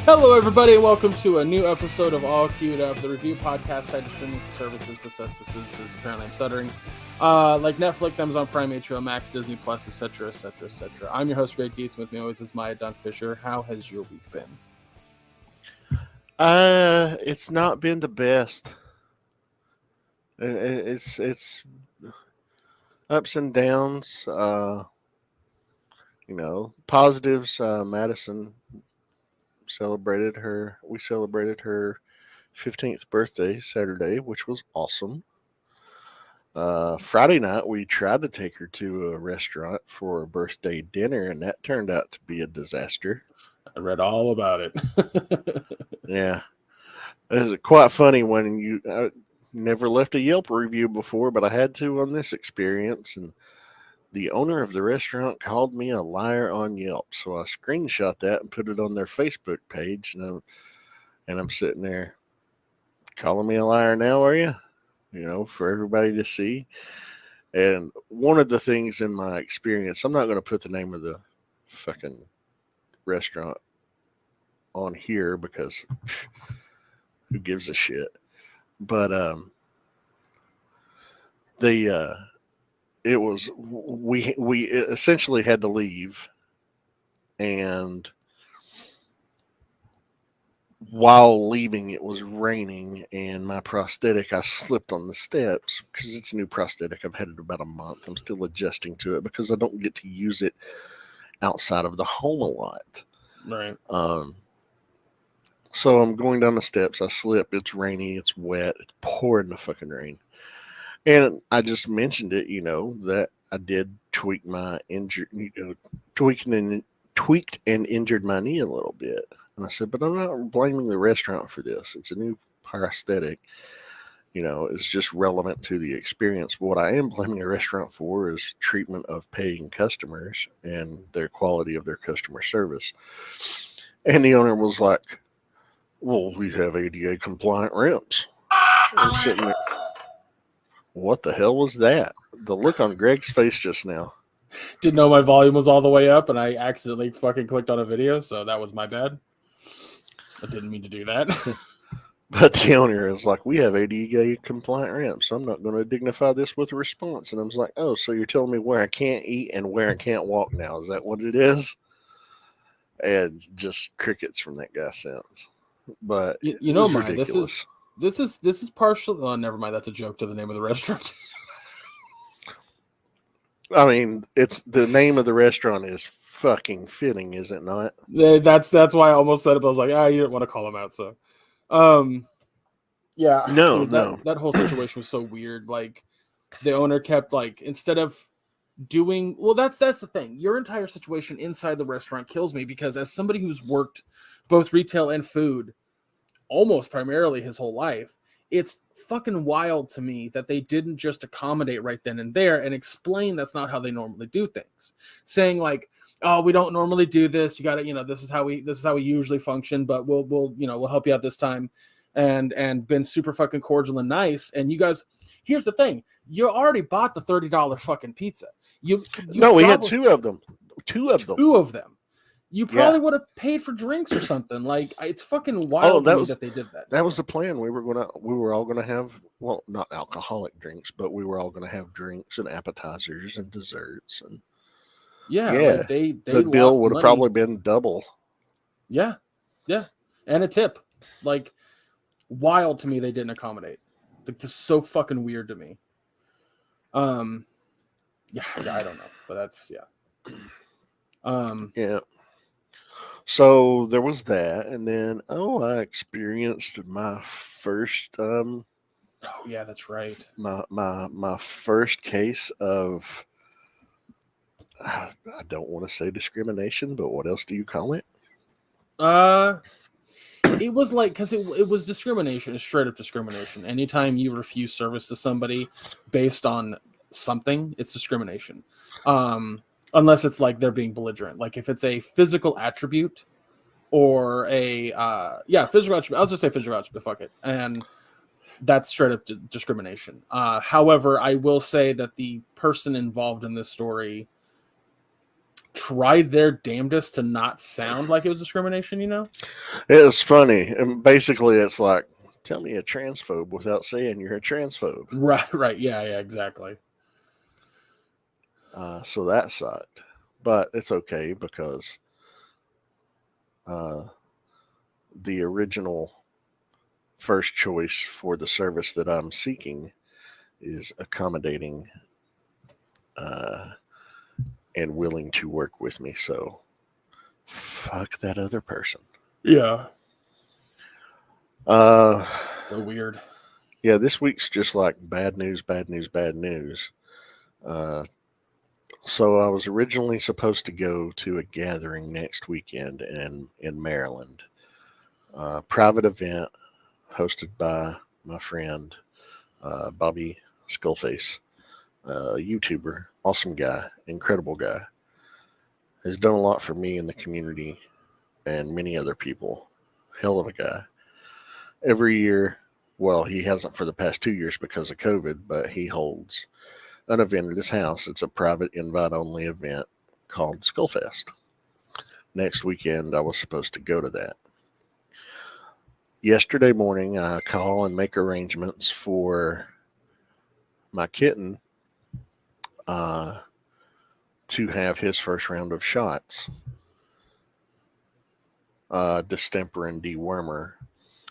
Hello, everybody, and welcome to a new episode of All Queued Up, the review podcast tied to streaming services. Apparently, I'm stuttering. Like Netflix, Amazon Prime, HBO Max, Disney Plus, etc., etc., etc. I'm your host, Greg Dietz. With me always is Maya Dunn Fisher. How has your week been? It's not been the best. It's ups and downs. Positives. Madison celebrated her. We celebrated her 15th birthday Saturday, which was awesome. Friday night, we tried to take her to a restaurant for a birthday dinner, and that turned out to be a disaster. I read all about it. Yeah, it was quite funny when you never left a Yelp review before, but I had to on this experience, and the owner of the restaurant called me a liar on Yelp. So I screenshot that and put it on their Facebook page, and I'm sitting there calling me a liar now, are you? For everybody to see. And one of the things in my experience, I'm not going to put the name of the fucking restaurant on here because who gives a shit? But the it was we essentially had to leave, and while leaving it was raining, and my prosthetic, I slipped on the steps because it's a new prosthetic. I've had it about a month. I'm still adjusting to it because I don't get to use it outside of the home a lot. Right. So I'm going down the steps. I slip. It's rainy. It's wet. It's pouring the fucking rain. And I just mentioned it, that I did tweak my injured, tweaked and injured my knee a little bit. And I said, but I'm not blaming the restaurant for this. It's a new prosthetic. It's just relevant to the experience. But what I am blaming the restaurant for is treatment of paying customers and their quality of their customer service. And the owner was like, well, we have ADA compliant rims. I'm sitting there. What the hell was that? The look on Greg's face just now. Didn't know my volume was all the way up, and I accidentally fucking clicked on a video, so that was my bad. I didn't mean to do that. But the owner is like, we have ADA compliant ramps, so I'm not going to dignify this with a response. And I was like, oh, so you're telling me where I can't eat and where I can't walk now? Is that what it is? And just crickets from that guy since. But Mike, ridiculous. This is partial. Oh, never mind. That's a joke to the name of the restaurant. I mean, it's the name of the restaurant is fucking fitting, is it not? That's why I almost said it, but I was like, you didn't want to call him out, so. Yeah. No, dude, no. That whole situation was so weird. Like, the owner kept, like, instead of doing, well, that's the thing. Your entire situation inside the restaurant kills me because as somebody who's worked both retail and food almost primarily his whole life, it's fucking wild to me that they didn't just accommodate right then and there and explain that's not how they normally do things. Saying like, oh, we don't normally do this. You got to, this is how we usually function, but we'll help you out this time, and been super fucking cordial and nice. And you guys, here's the thing: you already bought the $30 fucking pizza. You no, we had two of them. Two of them. You probably would have paid for drinks or something. Like, it's fucking wild that they did that. That was the plan. We were all gonna have, well, not alcoholic drinks, but we were all gonna have drinks and appetizers and desserts, and like they the bill would have probably been double. Yeah, and a tip. Like, wild to me they didn't accommodate. Like, this is so fucking weird to me. Yeah, I don't know, but that's yeah. So there was that, and then I experienced my first oh yeah, that's right. My first case of, I don't want to say discrimination, but what else do you call it? It was like, because it was discrimination. It's straight up discrimination. Anytime you refuse service to somebody based on something, it's discrimination. Unless it's like they're being belligerent. Like if it's a physical attribute or a physical attribute. I was just say physical attribute. Fuck it, and that's straight up discrimination. However, I will say that the person involved in this story tried their damnedest to not sound like it was discrimination, you know? It was funny. And basically, it's like, tell me a transphobe without saying you're a transphobe. Right. Yeah, exactly. So that sucked. But it's okay because the original first choice for the service that I'm seeking is accommodating and willing to work with me. So fuck that other person. Yeah. Uh, So weird. yeah, this week's just like bad news, bad news, bad news. So I was originally supposed to go to a gathering next weekend in Maryland, private event hosted by my friend Bobby Skullface, YouTuber, awesome guy, incredible guy, has done a lot for me in the community and many other people. Hell of a guy. Every year, well, he hasn't for the past 2 years because of COVID, but he holds an event at his house. It's a private invite only event called Skullfest. Next weekend, I was supposed to go to that. Yesterday morning, I call and make arrangements for my kitten to have his first round of shots, distemper and dewormer.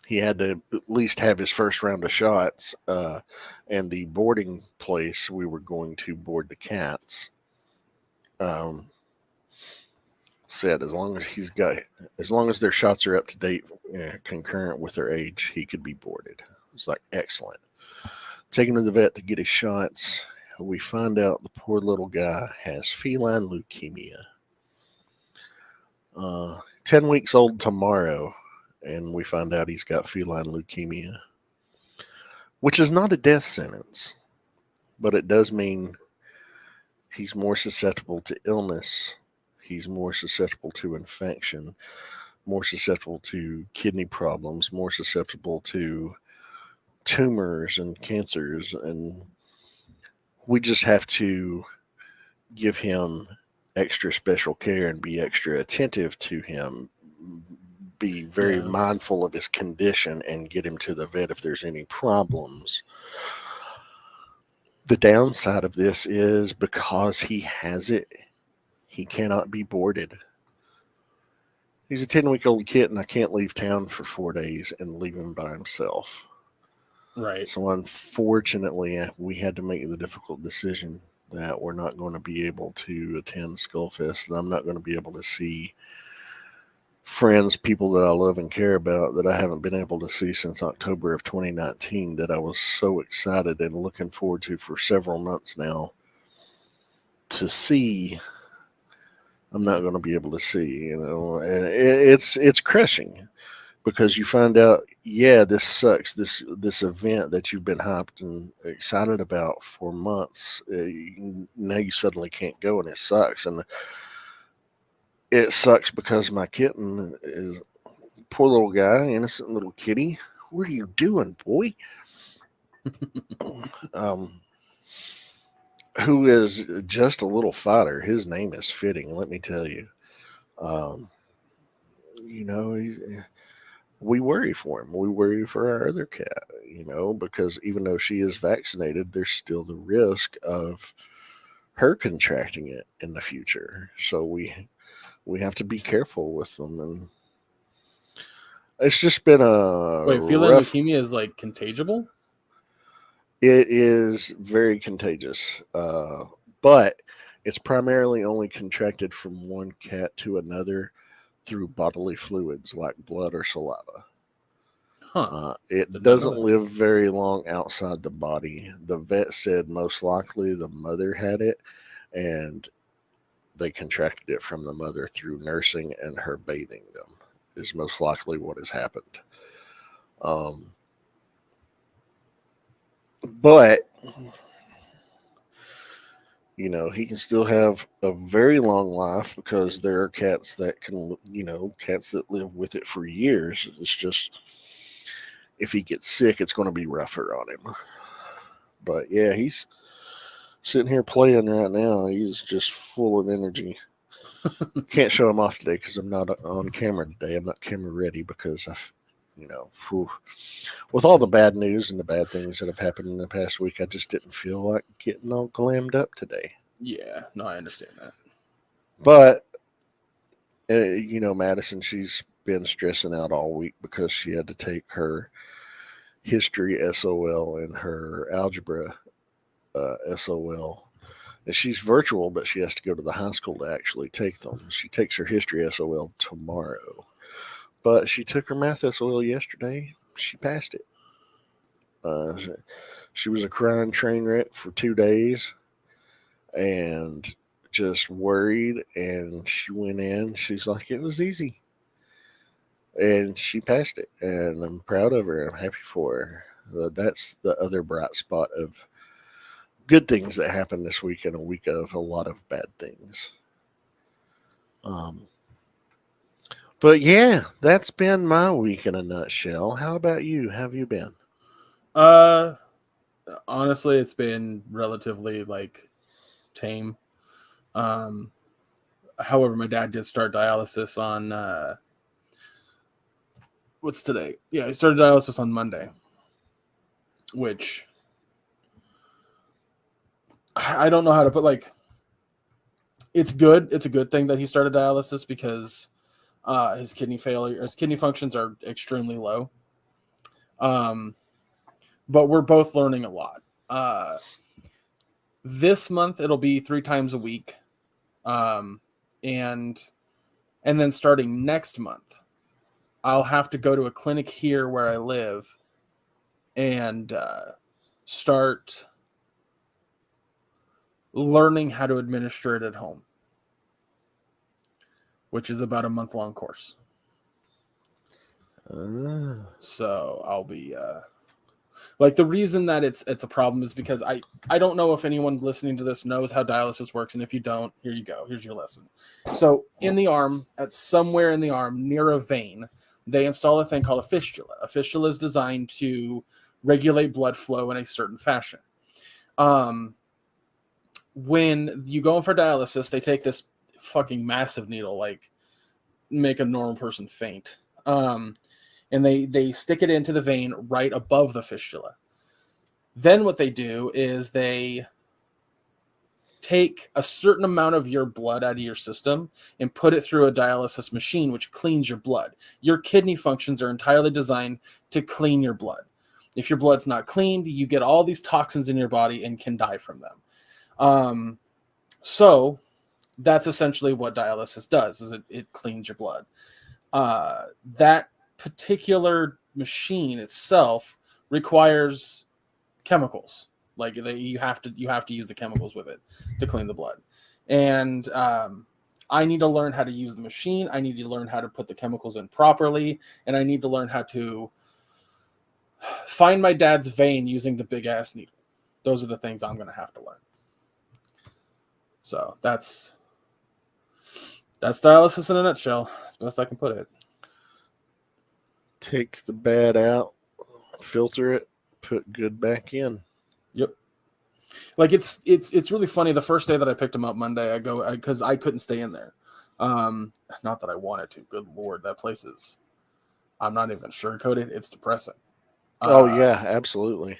He had to at least have his first round of shots, and the boarding place we were going to board the cats um, said as long as their shots are up to date, concurrent with their age, he could be boarded. It's like excellent. Taking him to the vet to get his shots, we find out the poor little guy has feline leukemia. 10 weeks old tomorrow, and we find out he's got feline leukemia, which is not a death sentence, but it does mean he's more susceptible to illness. He's more susceptible to infection, more susceptible to kidney problems, more susceptible to tumors and cancers. And we just have to give him extra special care and be extra attentive to him, be very mindful of his condition, and get him to the vet if there's any problems. The downside of this is because he has it, he cannot be boarded. He's a 10-week-old kitten. I can't leave town for 4 days and leave him by himself. Right. So unfortunately, we had to make the difficult decision that we're not going to be able to attend Skullfest, and I'm not going to be able to see friends, people that I love and care about that I haven't been able to see since October of 2019 that I was so excited and looking forward to for several months now to see. I'm not going to be able to see, and it's crushing because you find out, yeah, this sucks. This event that you've been hyped and excited about for months, now you suddenly can't go, and it sucks. And it sucks because my kitten is poor little guy, innocent little kitty. What are you doing, boy? Who is just a little fighter. His name is fitting, let me tell you. You know, we worry for him. We worry for our other cat, because even though she is vaccinated, there's still the risk of her contracting it in the future. So we have to be careful with them, and it's just been a Wait, feline leukemia is like contagiable? It is very contagious, but it's primarily only contracted from one cat to another through bodily fluids like blood or saliva. It doesn't live very long outside the body. The vet said most likely the mother had it, and they contracted it from the mother through nursing and her bathing them, is most likely what has happened. But he can still have a very long life because there are cats that cats that live with it for years. It's just if he gets sick, it's going to be rougher on him. But yeah, he's sitting here playing right now. He's just full of energy. Can't show them off today because I'm not on camera today. I'm not camera ready because I've, whew, with all the bad news and the bad things that have happened in the past week, I just didn't feel like getting all glammed up today. Yeah, no, I understand that. But, Madison, she's been stressing out all week because she had to take her history SOL and her algebra SOL. And she's virtual, but she has to go to the high school to actually take them. She takes her history SOL tomorrow. But she took her math SOL yesterday. She passed it. Uh, she was a crying train wreck for 2 days and just worried. And she went in. She's like, it was easy. And she passed it. And I'm proud of her. I'm happy for her. That's the other bright spot of good things that happened this week and a week of a lot of bad things. But yeah, that's been my week in a nutshell. How about you? How have you been? Honestly, it's been relatively tame. However, my dad did start dialysis on what's today? Yeah, he started dialysis on Monday, which I don't know how to put it's good. It's a good thing that he started dialysis because his kidney functions are extremely low. But we're both learning a lot. This month it'll be 3 times a week, and then starting next month, I'll have to go to a clinic here where I live and start learning how to administer it at home, which is about a month-long course. So I'll be the reason that it's a problem is because I don't know if anyone listening to this knows how dialysis works, and if you don't, here you go. Here's your lesson. So in the arm, somewhere in the arm near a vein, they install a thing called a fistula. A fistula is designed to regulate blood flow in a certain fashion. When you go in for dialysis, they take this fucking massive needle, make a normal person faint. And they stick it into the vein right above the fistula. Then what they do is they take a certain amount of your blood out of your system and put it through a dialysis machine, which cleans your blood. Your kidney functions are entirely designed to clean your blood. If your blood's not cleaned, you get all these toxins in your body and can die from them. So that's essentially what dialysis does, is it cleans your blood. That particular machine itself requires chemicals. You have to use the chemicals with it to clean the blood. And I need to learn how to use the machine. I need to learn how to put the chemicals in properly, and I need to learn how to find my dad's vein using the big ass needle. Those are the things I'm going to have to learn. So that's dialysis in a nutshell. That's the best I can put it. Take the bad out, filter it, put good back in. Yep. It's really funny. The first day that I picked him up Monday, because I couldn't stay in there. Not that I wanted to. Good Lord, that place is. I'm not even gonna sugarcoat it. It's depressing. Oh yeah, absolutely.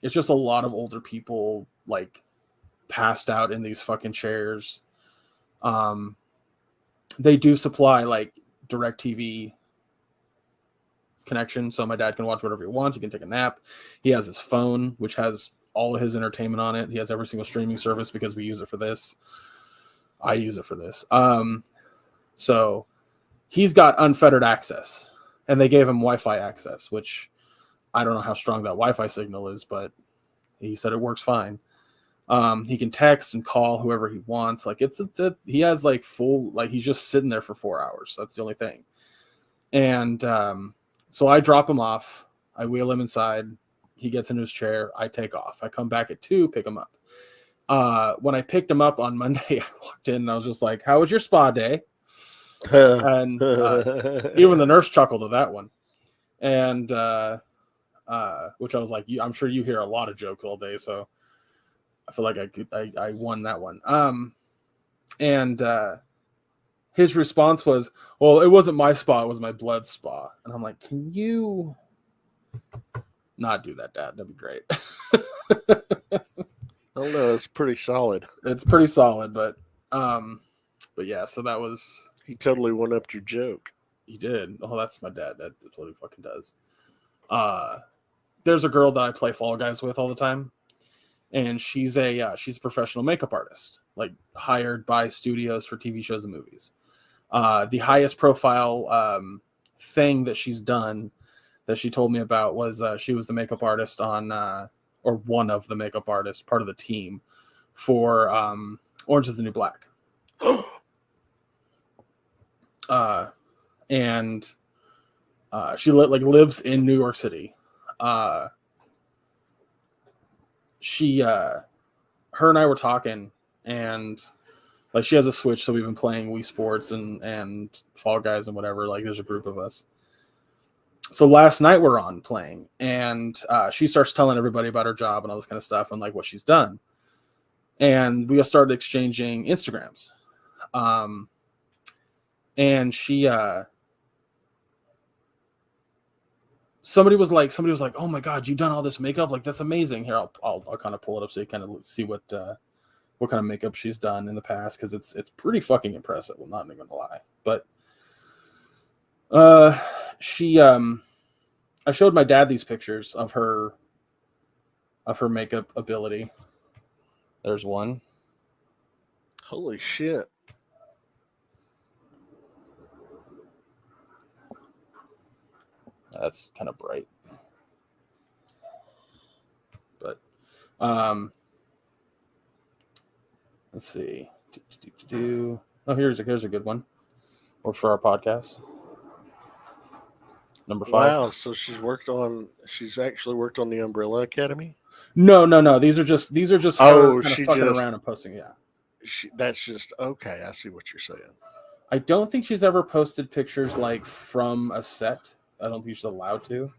It's just a lot of older people passed out in these fucking chairs. They do supply direct TV connection, so my dad can watch whatever he wants. He can take a nap. He has his phone, which has all of his entertainment on it. He has every single streaming service because we use it for this. I use it for this. So he's got unfettered access, and they gave him Wi-Fi access, which I don't know how strong that Wi-Fi signal is, but he said it works fine. He can text and call whoever he wants. He has full, he's just sitting there for 4 hours. That's the only thing. And so I drop him off. I wheel him inside. He gets into his chair. I take off. I come back at 2, pick him up. When I picked him up on Monday, I walked in and I was just like, how was your spa day? And even the nurse chuckled at that one. And which I was like, I'm sure you hear a lot of jokes all day, so I feel like I won that one. And his response was, well, it wasn't my spa, it was my blood spa. And I'm like, can you not do that, Dad? That'd be great. I don't know. It's pretty solid. It's pretty solid, but yeah, so that was... He totally one upped your joke. He did. Oh, that's my dad. That's what he fucking does. There's a girl that I play Fall Guys with all the time, and she's a professional makeup artist, like hired by studios for TV shows and movies. The highest profile thing that she's done that she told me about was she was the makeup artist on, or one of the makeup artists, part of the team for Orange is the New Black. And she lives in New York City. Her and I were talking, and like she has a Switch, so we've been playing Wii Sports and Fall Guys and whatever. Like there's a group of us. So last night we're on playing, and she starts telling everybody about her job and all this kind of stuff and like what she's done. And we started exchanging Instagrams. And she somebody was like, oh my God, you've done all this makeup, like that's amazing. Here, I'll kind of pull it up so you kind of see what kind of makeup she's done in the past, because it's pretty fucking impressive. I'm not even gonna lie. But she I showed my dad these pictures of her makeup ability. There's one. Holy shit. That's kind of bright. But let's see. Oh, here's a good one. Or for our podcast. Number 5. Wow, so she's actually worked on the Umbrella Academy? No. These are just her kind of fucking around and posting. Yeah. That's just okay. I see what you're saying. I don't think she's ever posted pictures like from a set. I don't think she's allowed to.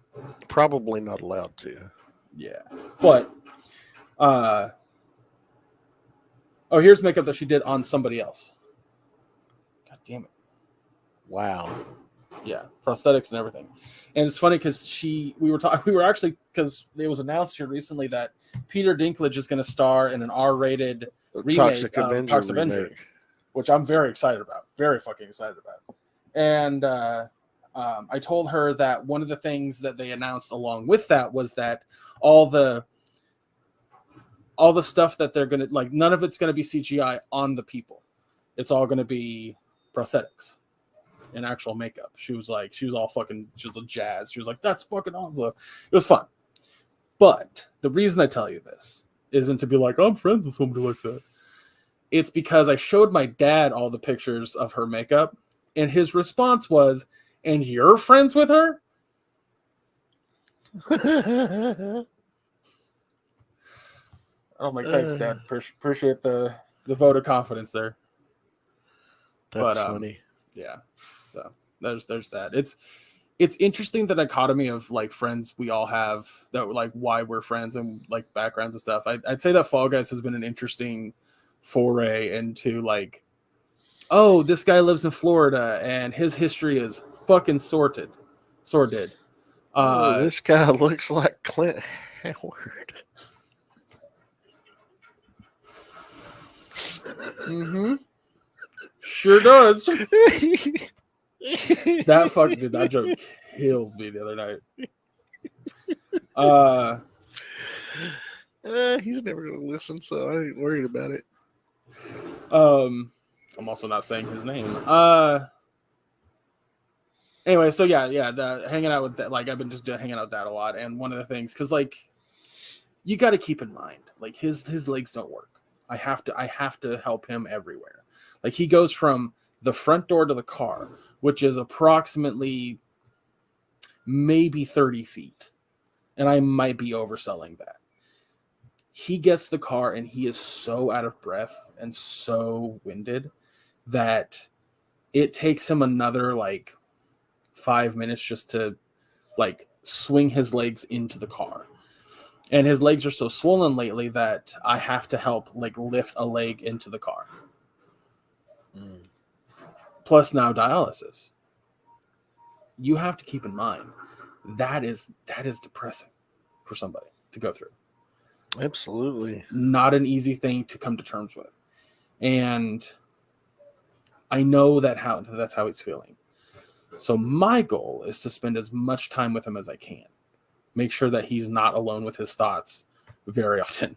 Probably not allowed to. Yeah. But here's makeup that she did on somebody else. God damn it. Wow. Yeah, prosthetics and everything. And it's funny because we were actually, because it was announced here recently that Peter Dinklage is going to star in an R-rated remake Toxic of Avenger Toxic Avenger, which I'm very excited about. Very fucking excited about. And I told her that one of the things that they announced along with that was that all the stuff that they're going to, like, none of it's going to be CGI on the people. It's all going to be prosthetics and actual makeup. She was a jazz. She was like, that's fucking awesome. It was fun. But the reason I tell you this isn't to be like, I'm friends with somebody like that. It's because I showed my dad all the pictures of her makeup, and his response was, and you're friends with her? Oh my, thanks, Dad. Appreciate the vote of confidence there. That's funny. Yeah. So there's that. It's interesting, the dichotomy of like friends we all have, that like why we're friends and like backgrounds and stuff. I'd say that Fall Guys has been an interesting foray into like, oh, this guy lives in Florida and his history is fucking sordid. This guy looks like Clint Howard. Mm-hmm. Sure does. That joke killed me the other night. He's never gonna listen, so I ain't worried about it. I'm also not saying his name. Anyway, so yeah, hanging out with that, like I've been just hanging out with that a lot, and one of the things, because like you got to keep in mind, like his legs don't work. I have to help him everywhere. Like he goes from the front door to the car, which is approximately maybe 30 feet. And I might be overselling that. He gets the car and he is so out of breath and so winded that it takes him another like 5 minutes just to like swing his legs into the car. And his legs are so swollen lately that I have to help like lift a leg into the car. Mm. plus now dialysis. You have to keep in mind that is depressing for somebody to go through. Absolutely. It's not an easy thing to come to terms with. And I know that's how he's feeling. So my goal is to spend as much time with him as I can. Make sure that he's not alone with his thoughts very often.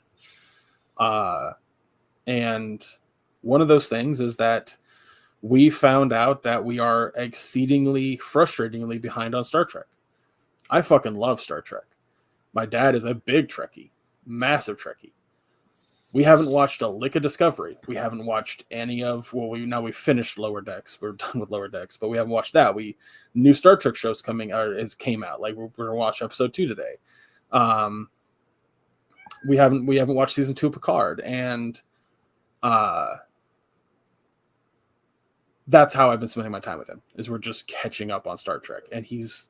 And one of those things is that we found out that we are exceedingly, frustratingly behind on Star Trek. I fucking love Star Trek. My dad is a big Trekkie, massive Trekkie. We haven't watched a lick of Discovery. We haven't watched any of, we finished Lower Decks. We're done with Lower Decks, but we haven't watched that. New Star Trek shows came out. Like we're gonna watch episode 2 today. We haven't watched season 2 of Picard, and that's how I've been spending my time with him. Is we're just catching up on Star Trek, and he's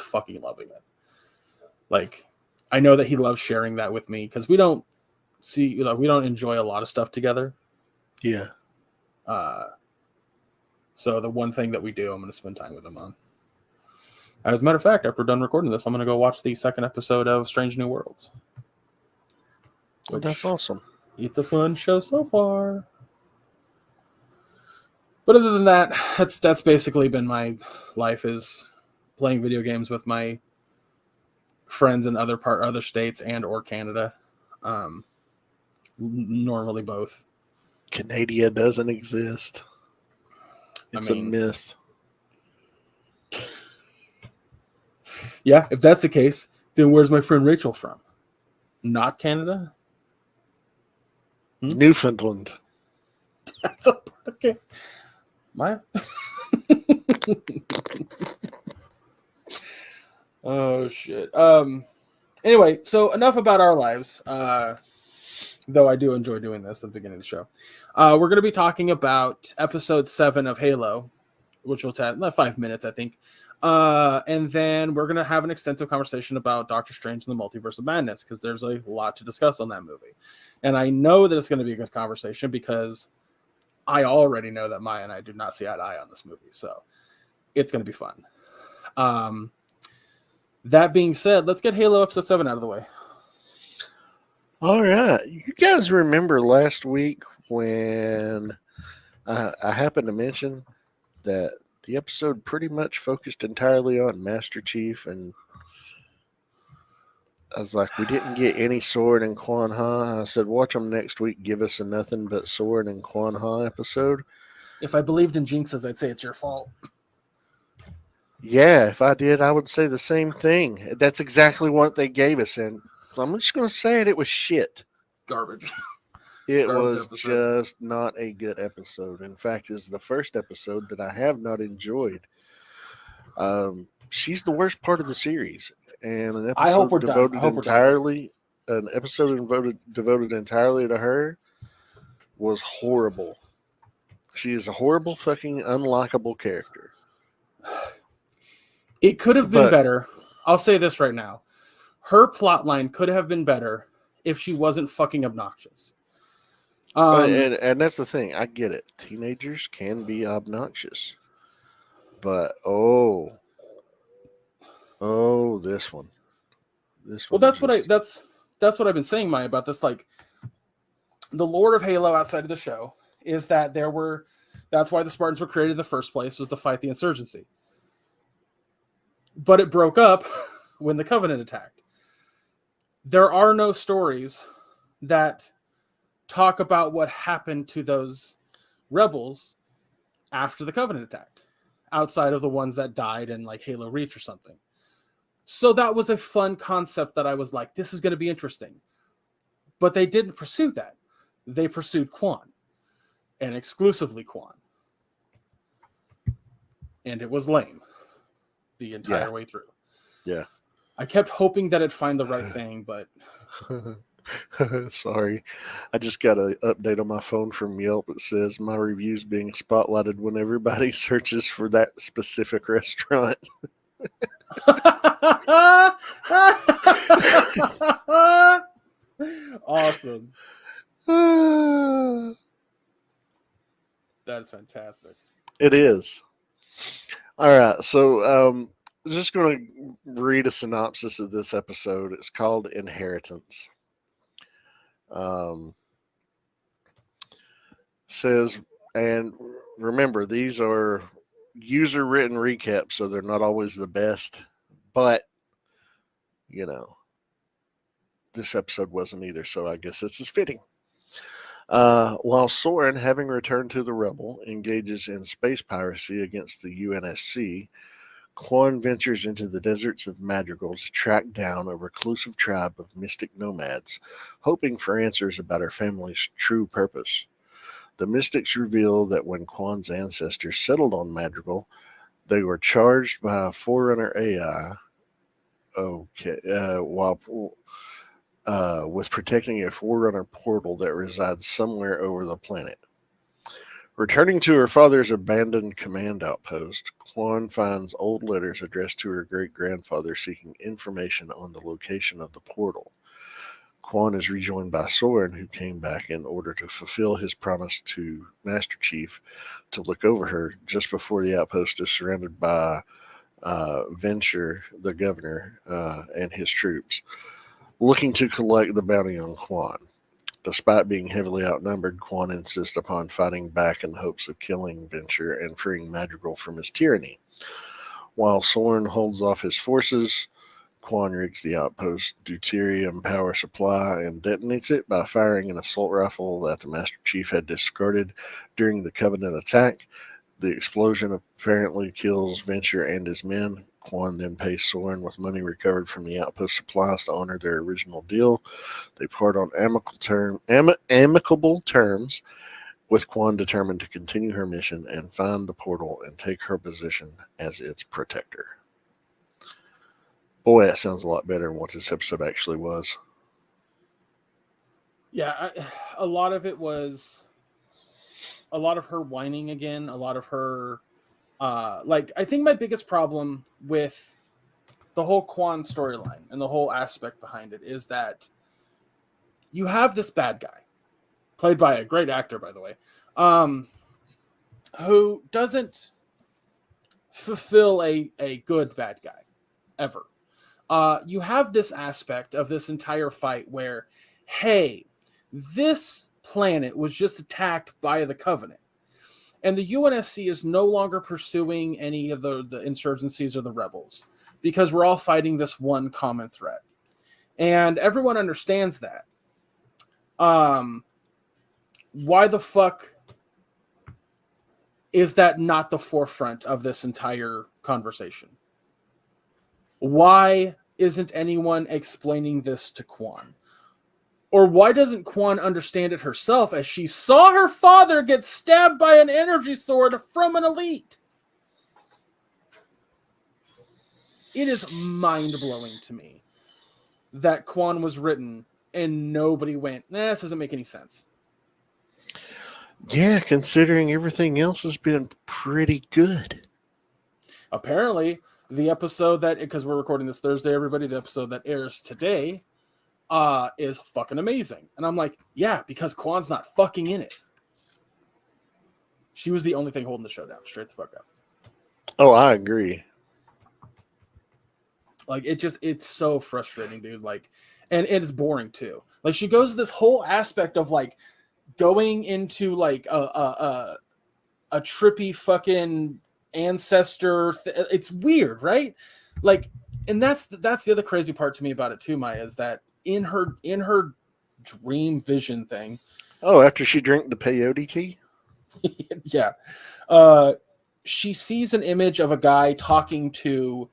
fucking loving it. Like, I know that he loves sharing that with me because we don't enjoy a lot of stuff together. Yeah. So the one thing that we do, I'm going to spend time with him on. As a matter of fact, after we're done recording this, I'm going to go watch the second episode of Strange New Worlds. Well, that's awesome. It's a fun show so far. But other than that, that's basically been my life, is playing video games with my friends in other states and or Canada. Normally both. Canada doesn't exist. It's a myth. Yeah, if that's the case, then where's my friend Rachel from? Not Canada? Newfoundland. That's okay. Oh shit. Anyway, so enough about our lives. Though I do enjoy doing this at the beginning of the show. We're going to be talking about episode 7 of Halo, which will take 5 minutes, I think. And then we're going to have an extensive conversation about Doctor Strange and the Multiverse of Madness, because there's a lot to discuss on that movie. And I know that it's going to be a good conversation because I already know that Maya and I do not see eye to eye on this movie. So it's going to be fun. That being said, let's get Halo episode 7 out of the way. All right. You guys remember last week when I happened to mention that the episode pretty much focused entirely on Master Chief, and I was like, we didn't get any Sword and Kwan Ha. I said, watch them next week. Give us a nothing but Sword and Kwan Ha episode. If I believed in jinxes, I'd say it's your fault. Yeah, if I did, I would say the same thing. That's exactly what they gave us, and I'm just going to say it. It was shit. Garbage. It was just not a good episode. In fact, it's the first episode that I have not enjoyed. She's the worst part of the series, and an episode devoted entirely to her was horrible. She is a horrible, fucking unlikable character. It could have been better. I'll say this right now. Her plotline could have been better if she wasn't fucking obnoxious. And that's the thing. I get it. Teenagers can be obnoxious. But, this one. Well, that's what I've been saying, Maya, about this. Like, the lore of Halo outside of the show is that that's why the Spartans were created in the first place, was to fight the insurgency. But it broke up when the Covenant attacked. There are no stories that talk about what happened to those rebels after the Covenant attacked, outside of the ones that died in like Halo Reach or something. So that was a fun concept that I was like, this is going to be interesting. But they didn't pursue that. They pursued Kwan, and exclusively Kwan. And it was lame the entire way through. Yeah. I kept hoping that it'd find the right thing, but... Sorry. I just got an update on my phone from Yelp. It says my review's being spotlighted when everybody searches for that specific restaurant. Awesome. That's fantastic. It is. All right, so just going to read a synopsis of this episode. It's called Inheritance. Um, says, and remember, these are user written recaps, so they're not always the best, but you know, this episode wasn't either, so I guess this is fitting. While Soren, having returned to the Rebel, engages in space piracy against the UNSC, Kwan ventures into the deserts of Madrigal to track down a reclusive tribe of mystic nomads, hoping for answers about her family's true purpose. The mystics reveal that when Kwan's ancestors settled on Madrigal, they were charged by a Forerunner AI, while with protecting a Forerunner portal that resides somewhere over the planet. Returning to her father's abandoned command outpost, Kwan finds old letters addressed to her great-grandfather seeking information on the location of the portal. Kwan is rejoined by Soren, who came back in order to fulfill his promise to Master Chief to look over her just before the outpost is surrounded by Venture, the governor, and his troops, looking to collect the bounty on Kwan. Despite being heavily outnumbered, Kwan insists upon fighting back in hopes of killing Venture and freeing Madrigal from his tyranny. While Soren holds off his forces, Kwan rigs the outpost deuterium power supply and detonates it by firing an assault rifle that the Master Chief had discarded during the Covenant attack. The explosion apparently kills Venture and his men. Kwan then pays Soren with money recovered from the outpost supplies to honor their original deal. They part on amicable terms, with Kwan determined to continue her mission and find the portal and take her position as its protector. Boy, that sounds a lot better than what this episode actually was. Yeah, a lot of it was a lot of her whining again, a lot of her I think my biggest problem with the whole Kwan storyline and the whole aspect behind it is that you have this bad guy, played by a great actor, by the way, who doesn't fulfill a good bad guy ever. You have this aspect of this entire fight where, hey, this planet was just attacked by the Covenant. And the UNSC is no longer pursuing any of the insurgencies or the rebels because we're all fighting this one common threat. And everyone understands that. Why the fuck is that not the forefront of this entire conversation? Why isn't anyone explaining this to Kwan? Or why doesn't Kwan understand it herself as she saw her father get stabbed by an energy sword from an elite? It is mind-blowing to me that Kwan was written and nobody went, nah, this doesn't make any sense. Yeah, considering everything else has been pretty good. Apparently, the episode that, because we're recording this Thursday, everybody, the episode that airs today is fucking amazing. And I'm like, yeah, because Kwan's not fucking in it. She was the only thing holding the show down. Straight the fuck up. Oh, I agree. Like, it's so frustrating, dude. Like, and it's boring too. Like, she goes to this whole aspect of like going into like a trippy fucking ancestor. It's weird, right? Like, and that's the other crazy part to me about it too, Maya, is that in her dream vision thing. Oh, after she drank the peyote tea? Yeah. She sees an image of a guy talking to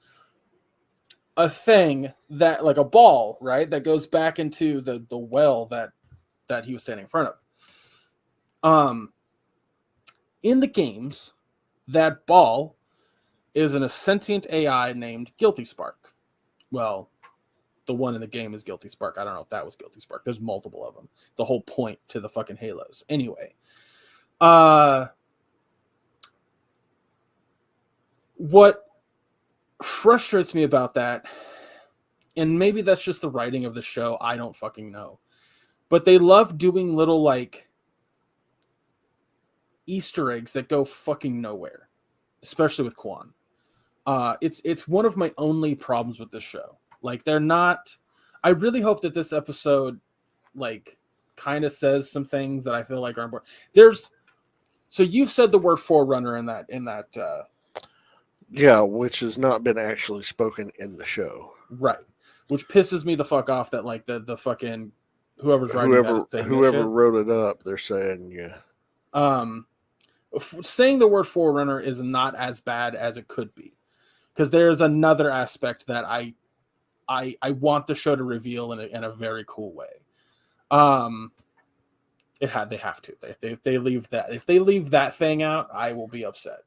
a thing that, like a ball, right? That goes back into the well that he was standing in front of. In the games, that ball is a sentient AI named Guilty Spark. Well, the one in the game is Guilty Spark. I don't know if that was Guilty Spark. There's multiple of them. The whole point to the fucking Halos. Anyway. What frustrates me about that, and maybe that's just the writing of the show, I don't fucking know, but they love doing little like Easter eggs that go fucking nowhere, especially with Kwan. It's one of my only problems with this show. Like, they're not. I really hope that this episode, like, kind of says some things that I feel like are important. So you've said the word forerunner in that. Yeah, which has not been actually spoken in the show. Right, which pisses me the fuck off that like the fucking whoever's writing that is saying this Whoever shit. wrote it up, they're saying, yeah. Saying the word forerunner is not as bad as it could be, because there's another aspect that I want the show to reveal in a very cool way. They have to. If they leave that thing out, I will be upset.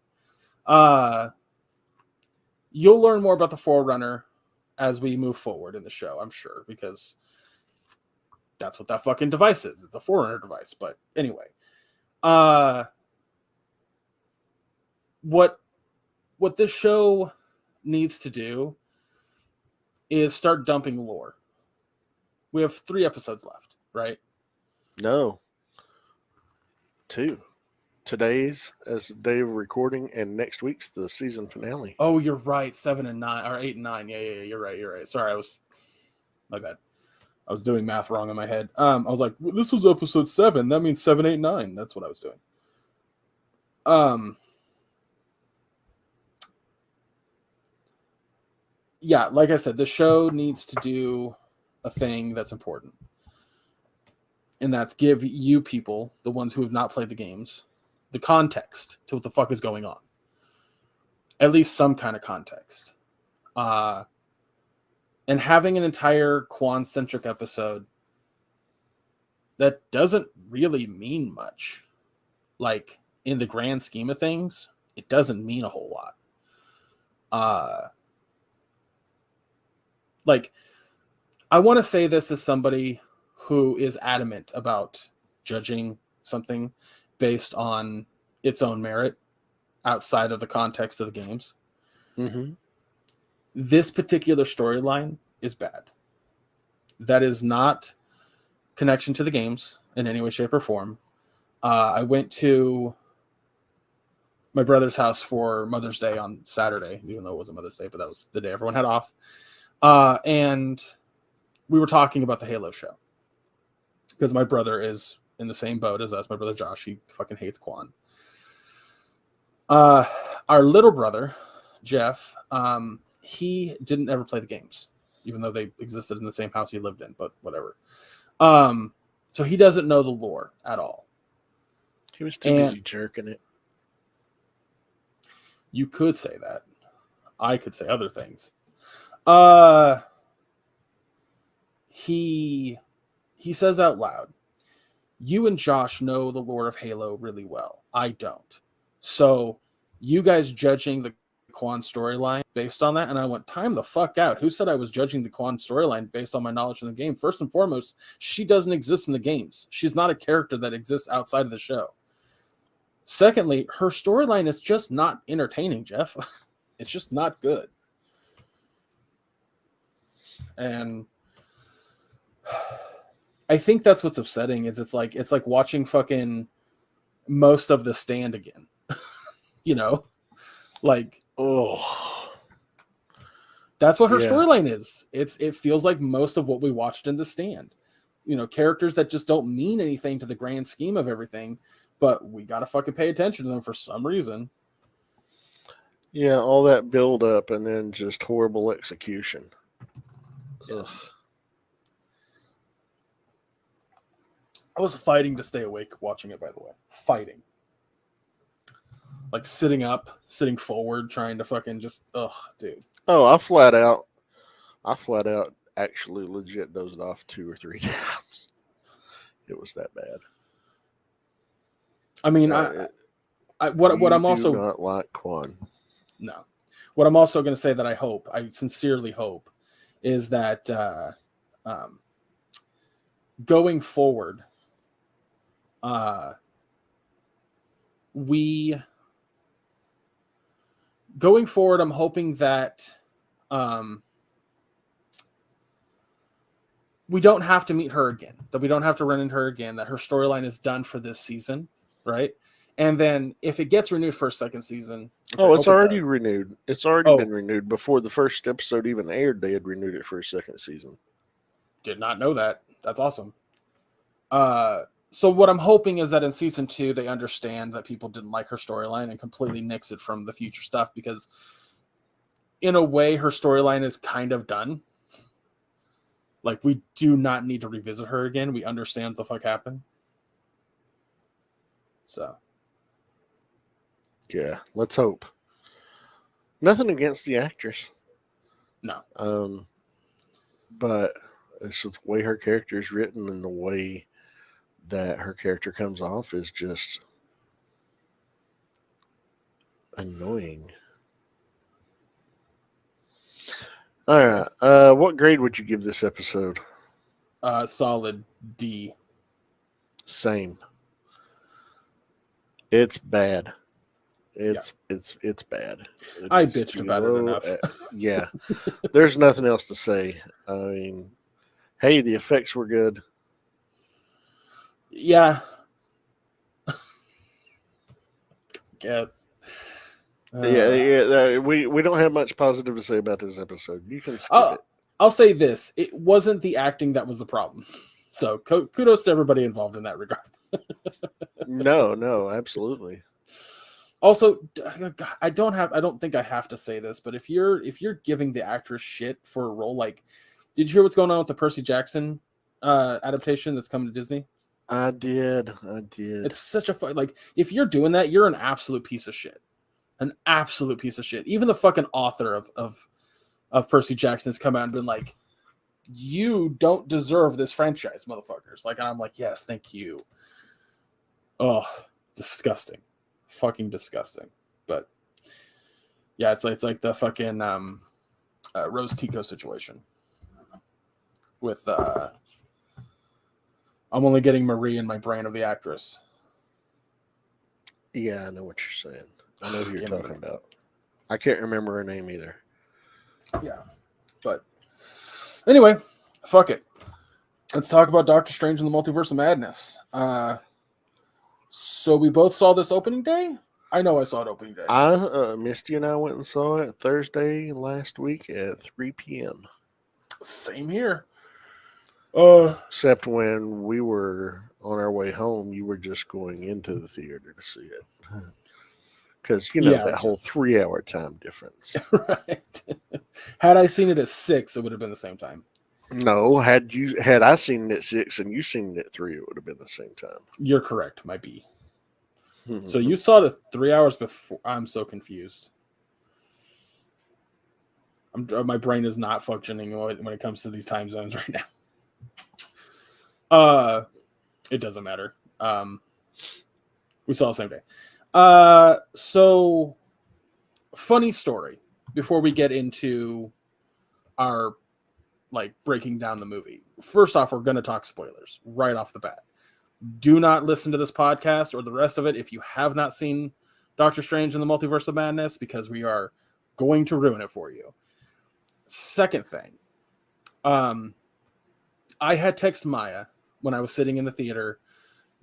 You'll learn more about the Forerunner as we move forward in the show, I'm sure, because that's what that fucking device is. It's a Forerunner device. But anyway, what this show needs to do is start dumping lore. We have 3 episodes left, right? No. 2. Today's as the day of recording, and next week's the season finale. Oh, you're right. 7 and 9, or 8 and 9. Yeah. You're right. Sorry, my bad. I was doing math wrong in my head. I was like, well, this was episode 7. That means 7, 8, 9. That's what I was doing. Yeah, like I said, the show needs to do a thing that's important. And that's give you people, the ones who have not played the games, the context to what the fuck is going on. At least some kind of context. And having an entire Kwan-centric episode that doesn't really mean much. Like, in the grand scheme of things, it doesn't mean a whole lot. Like, I want to say this as somebody who is adamant about judging something based on its own merit outside of the context of the games. Mm-hmm. This particular storyline is bad. That is not connection to the games in any way, shape, or form. I went to my brother's house for Mother's Day on Saturday, even though it wasn't Mother's Day, but that was the day everyone had off. And we were talking about the Halo show because my brother is in the same boat as us. My brother Josh, he fucking hates Kwan. Our little brother, Jeff, he didn't ever play the games, even though they existed in the same house he lived in, but whatever. So he doesn't know the lore at all. He was too busy jerking it. You could say that. I could say other things. He says out loud, you and Josh know the lore of Halo really well. I don't. So you guys judging the Kwan storyline based on that? And I went, time the fuck out. Who said I was judging the Kwan storyline based on my knowledge in the game? First and foremost, she doesn't exist in the games. She's not a character that exists outside of the show. Secondly, her storyline is just not entertaining, Jeff. It's just not good. And I think that's what's upsetting is it's like watching fucking most of The Stand again. You know? Like, oh, that's what her storyline is. It feels like most of what we watched in The Stand. You know, characters that just don't mean anything to the grand scheme of everything, but we gotta fucking pay attention to them for some reason. Yeah, all that build up and then just horrible execution. Yeah. Ugh. I was fighting to stay awake watching it, by the way. Fighting. Like sitting up, sitting forward, trying to fucking just, dude. Oh, I flat out actually legit dozed off 2 or 3 times. It was that bad. I mean, what I'm also do not like Kwan. No. What I'm also going to say that I sincerely hope, is that going forward, I'm hoping that we don't have to meet her again, that we don't have to run into her again, that her storyline is done for this season, right? And then if it gets renewed for a second season, which Oh, I it's hope it already does. renewed. It's already Oh, been renewed. Before the first episode even aired, they had renewed it for a second season. did not know that. That's awesome. So what I'm hoping is that in season 2 they understand that people didn't like her storyline and completely nix it from the future stuff, because in a way her storyline is kind of done. Like, we do not need to revisit her again. We understand what the fuck happened. So Yeah, let's hope. Nothing against the actress. no. But it's just the way her character is written and the way that her character comes off is just annoying. All right. What grade would you give this episode? Solid D. Same. It's bad. It's bad. I bitched about it enough. Yeah. There's nothing else to say. I mean, hey, the effects were good. Yeah. Guess. We don't have much positive to say about this episode. You can skip it. I'll say this: it wasn't the acting that was the problem. So kudos to everybody involved in that regard. No, absolutely. Also, I don't think I have to say this, but if you're giving the actress shit for a role, like, did you hear what's going on with the Percy Jackson adaptation that's coming to Disney? I did. It's such a like, if you're doing that, you're an absolute piece of shit. An absolute piece of shit. Even the fucking author of Percy Jackson has come out and been like, you don't deserve this franchise, motherfuckers. Like, and I'm like, yes, thank you. Oh, disgusting. Fucking disgusting. But yeah, it's like the fucking Rose Tico situation with I'm only getting Marie in my brain of the actress. Yeah, I know what you're saying. I know who you're talking about. I can't remember her name either. Yeah. But anyway, fuck it. Let's talk about Doctor Strange and the Multiverse of Madness. So we both saw this opening day? I know I saw it opening day. Misty and I went and saw it Thursday last week at 3 p.m. Same here. Except when we were on our way home, you were just going into the theater to see it. Because, that whole 3-hour time difference. Right. Had I seen it at 6, it would have been the same time. No, had I seen it at 6 and you seen it at 3, it would have been the same time. You're correct, my B. So you saw it 3 hours before. I'm so confused. My brain is not functioning when it comes to these time zones right now. It doesn't matter. We saw the same day. So funny story before we get into our breaking down the movie. First off, we're going to talk spoilers right off the bat. Do not listen to this podcast or the rest of it if you have not seen Doctor Strange and the Multiverse of Madness, because we are going to ruin it for you. Second thing, I had texted Maya when I was sitting in the theater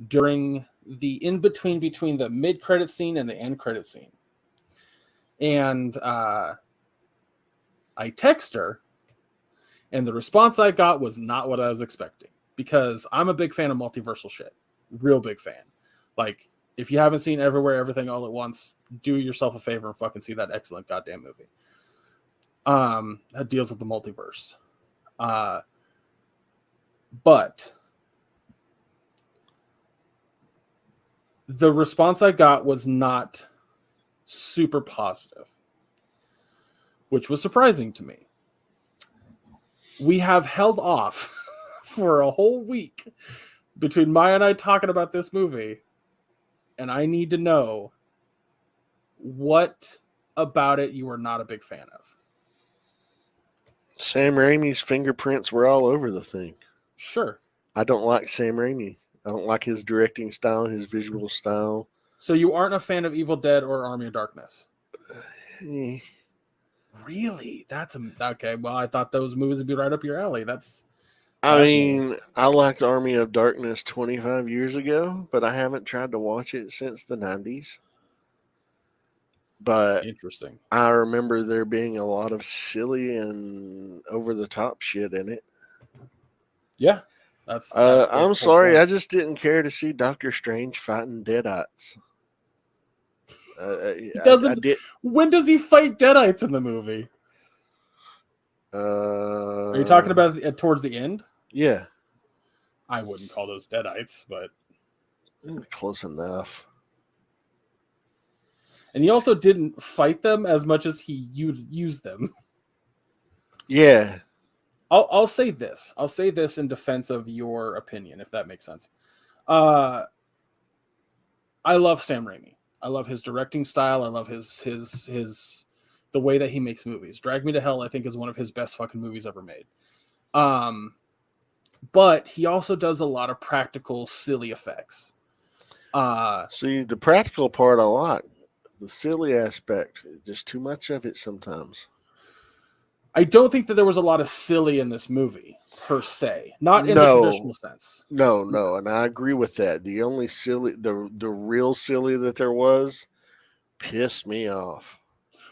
during the in-between between the mid-credit scene and the end-credit scene. And I text her, and the response I got was not what I was expecting, because I'm a big fan of multiversal shit. Real big fan. Like, if you haven't seen Everywhere, Everything, All at Once, do yourself a favor and fucking see that excellent goddamn movie. That deals with the multiverse. But the response I got was not super positive, which was surprising to me. We have held off for a whole week between Maya and I talking about this movie, and I need to know what about it you were not a big fan of. Sam Raimi's fingerprints were all over the thing. Sure. I don't like Sam Raimi. I don't like his directing style, his visual style. So you aren't a fan of Evil Dead or Army of Darkness? Really? That's okay. Well, I thought those movies would be right up your alley. That's I mean, I liked Army of Darkness 25 years ago, but I haven't tried to watch it since the 90s. But Interesting. I remember there being a lot of silly and over the top shit in it. Yeah, that's the I'm whole sorry, point. I just didn't care to see Doctor Strange fighting Deadites. He I doesn't. did. When does he fight Deadites in the movie? Are you talking about towards the end? Yeah, I wouldn't call those Deadites, but close enough. and he also didn't fight them as much as he used them. Yeah, I'll say this. I'll say this in defense of your opinion, if that makes sense. I love Sam Raimi. I love his directing style. I love his the way that he makes movies. Drag Me to Hell, I think, is one of his best fucking movies ever made. But he also does a lot of practical, silly effects. see, the practical part I like. The silly aspect, just too much of it sometimes. I don't think that there was a lot of silly in this movie per se, not in the traditional No, sense. no, and I agree with that. The only silly, the real silly that there was, pissed me off.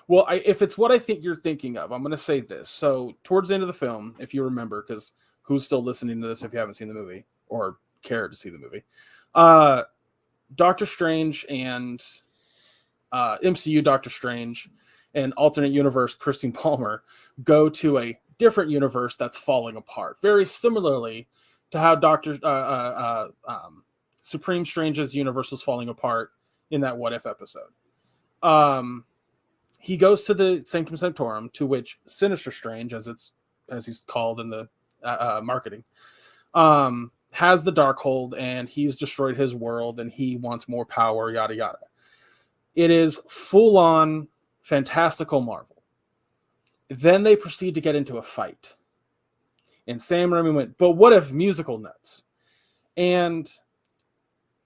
Well, if it's what I think you're thinking of, I'm going to say this. So, towards the end of the film, if you remember, because who's still listening to this if you haven't seen the movie or care to see the movie? Doctor Strange and MCU Doctor Strange and alternate universe Christine Palmer go to a different universe that's falling apart. Very similarly to how Supreme Strange's universe was falling apart in that What If episode. He goes to the Sanctum Sanctorum, to which Sinister Strange, as he's called in the marketing, has the Darkhold, and he's destroyed his world, and he wants more power, yada yada. It is full on fantastical Marvel. Then they proceed to get into a fight, and Sam Raimi went, "But what if musical notes?" And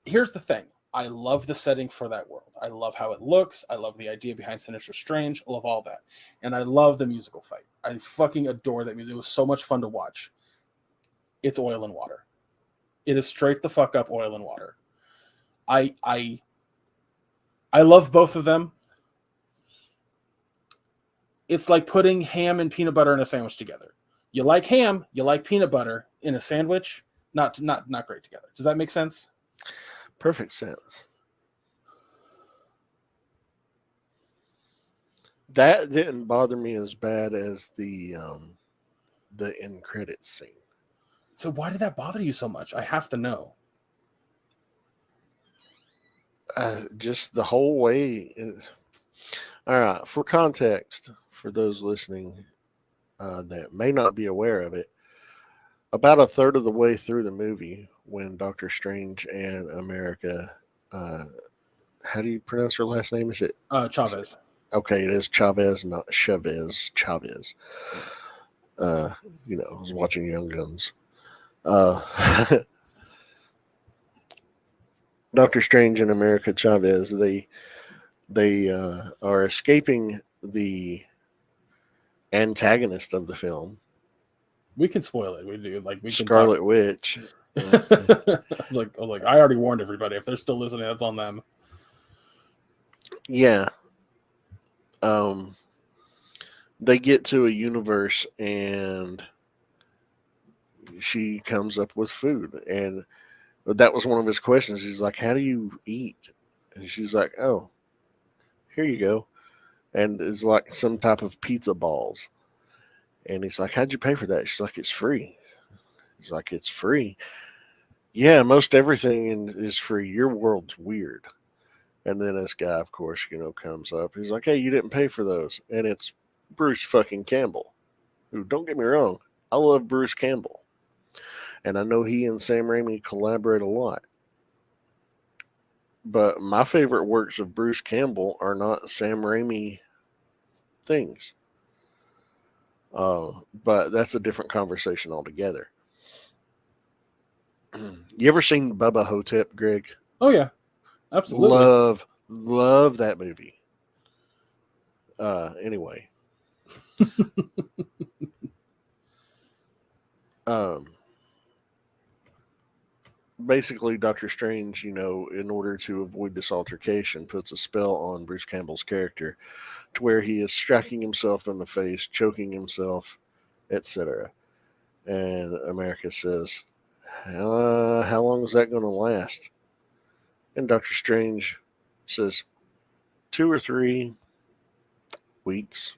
here's the thing. I love the setting for that world. I love how it looks. I love the idea behind Sinister Strange. I love all that. And I love the musical fight. I fucking adore that music. It was so much fun to watch. It's oil and water. It is straight the fuck up oil and water. I love both of them. It's like putting ham and peanut butter in a sandwich together. You like ham, you like peanut butter in a sandwich, not great together. Does that make sense? Perfect sense. That didn't bother me as bad as the end credits scene. So why did that bother you so much? I have to know. Just the whole way. All right, for context, for those listening that may not be aware of it, about a third of the way through the movie, when Doctor Strange and America, how do you pronounce her last name? Is it Chavez? Okay, it is Chavez, not Chavez. Chavez. I was watching Young Guns. Doctor Strange and America Chavez. They are escaping the antagonist of the film, We can spoil it. We do we can Scarlet talk. Witch. I was like, I already warned everybody. If they're still listening, that's on them. Yeah. They get to a universe and she comes up with food, and that was one of his questions. He's like, "How do you eat?" And she's like, "Oh, here you go," and it's like some type of pizza balls. And he's like, "How'd you pay for that?" She's like, "It's free." He's like, "It's free." Yeah, most everything is free. Your world's weird. And then this guy, of course, comes up. He's like, "Hey, you didn't pay for those," and it's Bruce fucking Campbell. Who, don't get me wrong, I love Bruce Campbell, and I know he and Sam Raimi collaborate a lot. But my favorite works of Bruce Campbell are not Sam Raimi things. But that's a different conversation altogether. You ever seen Bubba Hotep, Greg? Oh yeah, absolutely. Love that movie. Anyway. basically Doctor Strange, in order to avoid this altercation, puts a spell on Bruce Campbell's character to where he is striking himself in the face, choking himself, etc. And America says, how long is that going to last? And Doctor Strange says, 2 or 3 weeks.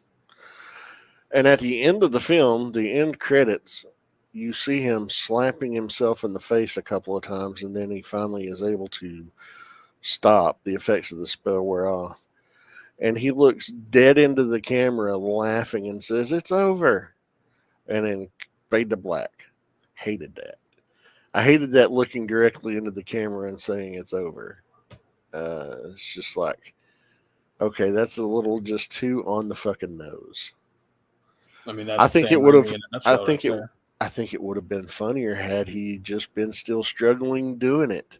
And at the end of the film, the end credits, you see him slapping himself in the face a couple of times, and then he finally is able to stop. The effects of the spell wear off. And he looks dead into the camera laughing and says, "It's over." And then fade to black. Hated that. I hated that looking directly into the camera and saying it's over. It's just like, okay, that's a little just too on the fucking nose. I mean, I that's think it Sam would Raimi have. in a I nutshell right think it. there. I think it would have been funnier had he just been still struggling doing it,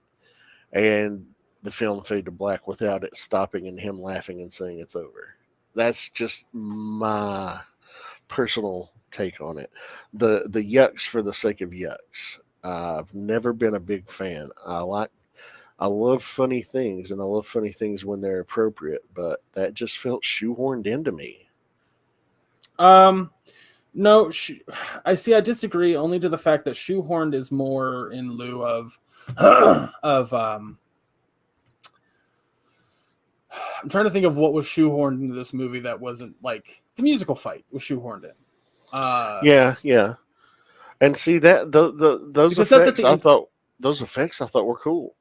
and the film fade to black without it stopping and him laughing and saying it's over. That's just my personal take on it. The yucks for the sake of yucks. I've never been a big fan. I love funny things, and I love funny things when they're appropriate, but that just felt shoehorned into me. No, I see. I disagree only to the fact that shoehorned is more in lieu of of I'm trying to think of what was shoehorned into this movie that wasn't like the musical fight was shoehorned in. Yeah. And see that those Because that's at effects, the end. I thought were cool.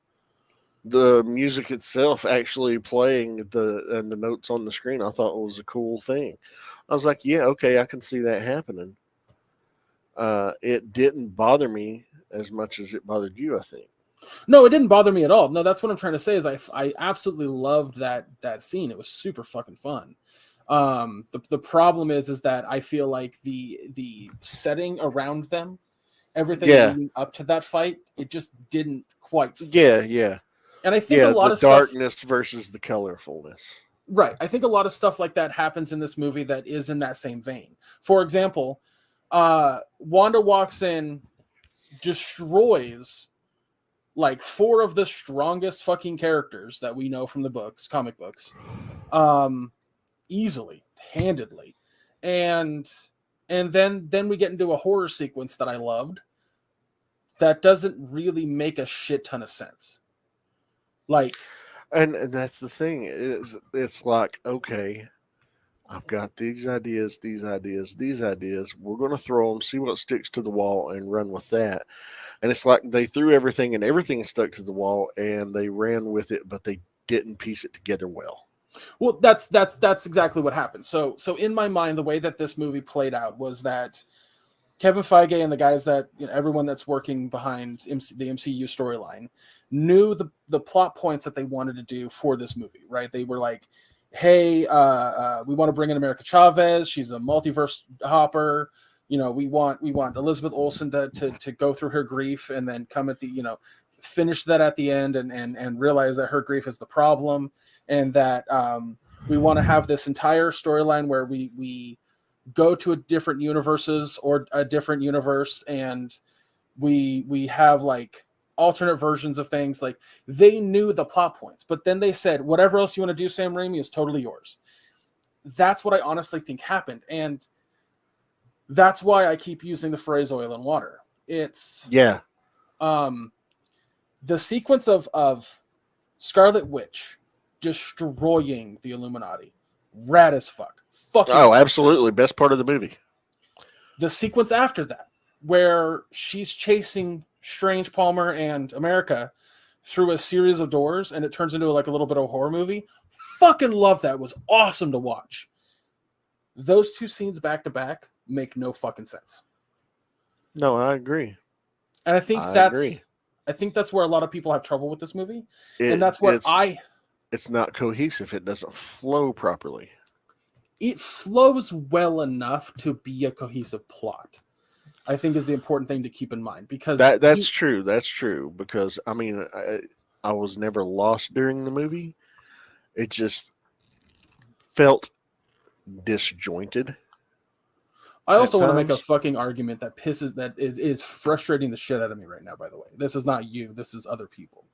The music itself actually playing the notes on the screen, I thought was a cool thing. I was like, yeah, okay, I can see that happening. It didn't bother me as much as it bothered you, I think. No, it didn't bother me at all. No, that's what I'm trying to say is I absolutely loved that scene. It was super fucking fun. The problem is that I feel like the setting around them, everything Yeah, leading up to that fight, it just didn't quite fit. yeah. And I think a Yeah, lot the of stuff, darkness versus the colorfulness. right? I think a lot of stuff like that happens in this movie that is in that same vein. For example, Wanda walks in, destroys like 4 of the strongest fucking characters that we know from the books, comic books, easily, handedly, and then we get into a horror sequence that I loved that doesn't really make a shit ton of sense. Like, And that's the thing is, it's like, okay, I've got these ideas, these ideas, these ideas. We're going to throw them, see what sticks to the wall, and run with that. And it's like they threw everything, and everything stuck to the wall, and they ran with it, but they didn't piece it together well. well, that's exactly what happened. So in my mind, the way that this movie played out was that Kevin Feige and the guys that everyone that's working behind the MCU storyline knew the plot points that they wanted to do for this movie, right? They were like, "Hey, we want to bring in America Chavez. She's a multiverse hopper. We want Elizabeth Olsen to go through her grief and then come at the finish that at the end and realize that her grief is the problem, and that we want to have this entire storyline where we go to a different universes or a different universe, and we have like alternate versions of things." Like, they knew the plot points, but then they said, "Whatever else you want to do, Sam Raimi, is totally yours." That's what I honestly think happened, and that's why I keep using the phrase "oil and water." It's Yeah. The sequence of Scarlet Witch destroying the Illuminati, rad as fuck, fucking Oh, awesome. absolutely. Best part of the movie. The sequence after that, where she's chasing Strange, Palmer, and America through a series of doors, and it turns into like a little bit of a horror movie. Fucking love that. It was awesome to watch. Those 2 scenes back to back make no fucking sense. No, I agree. And I think I agree. that's where a lot of people have trouble with this movie. And It that's where it's not cohesive. It doesn't flow properly. it flows well enough to be a cohesive plot, I think, is the important thing to keep in mind, because That's true. That's true. Because I mean, I was never lost during the movie. It just felt disjointed. I at also want to make a times. fucking argument that is frustrating the shit out of me right now, by the way. This is not you, this is other people.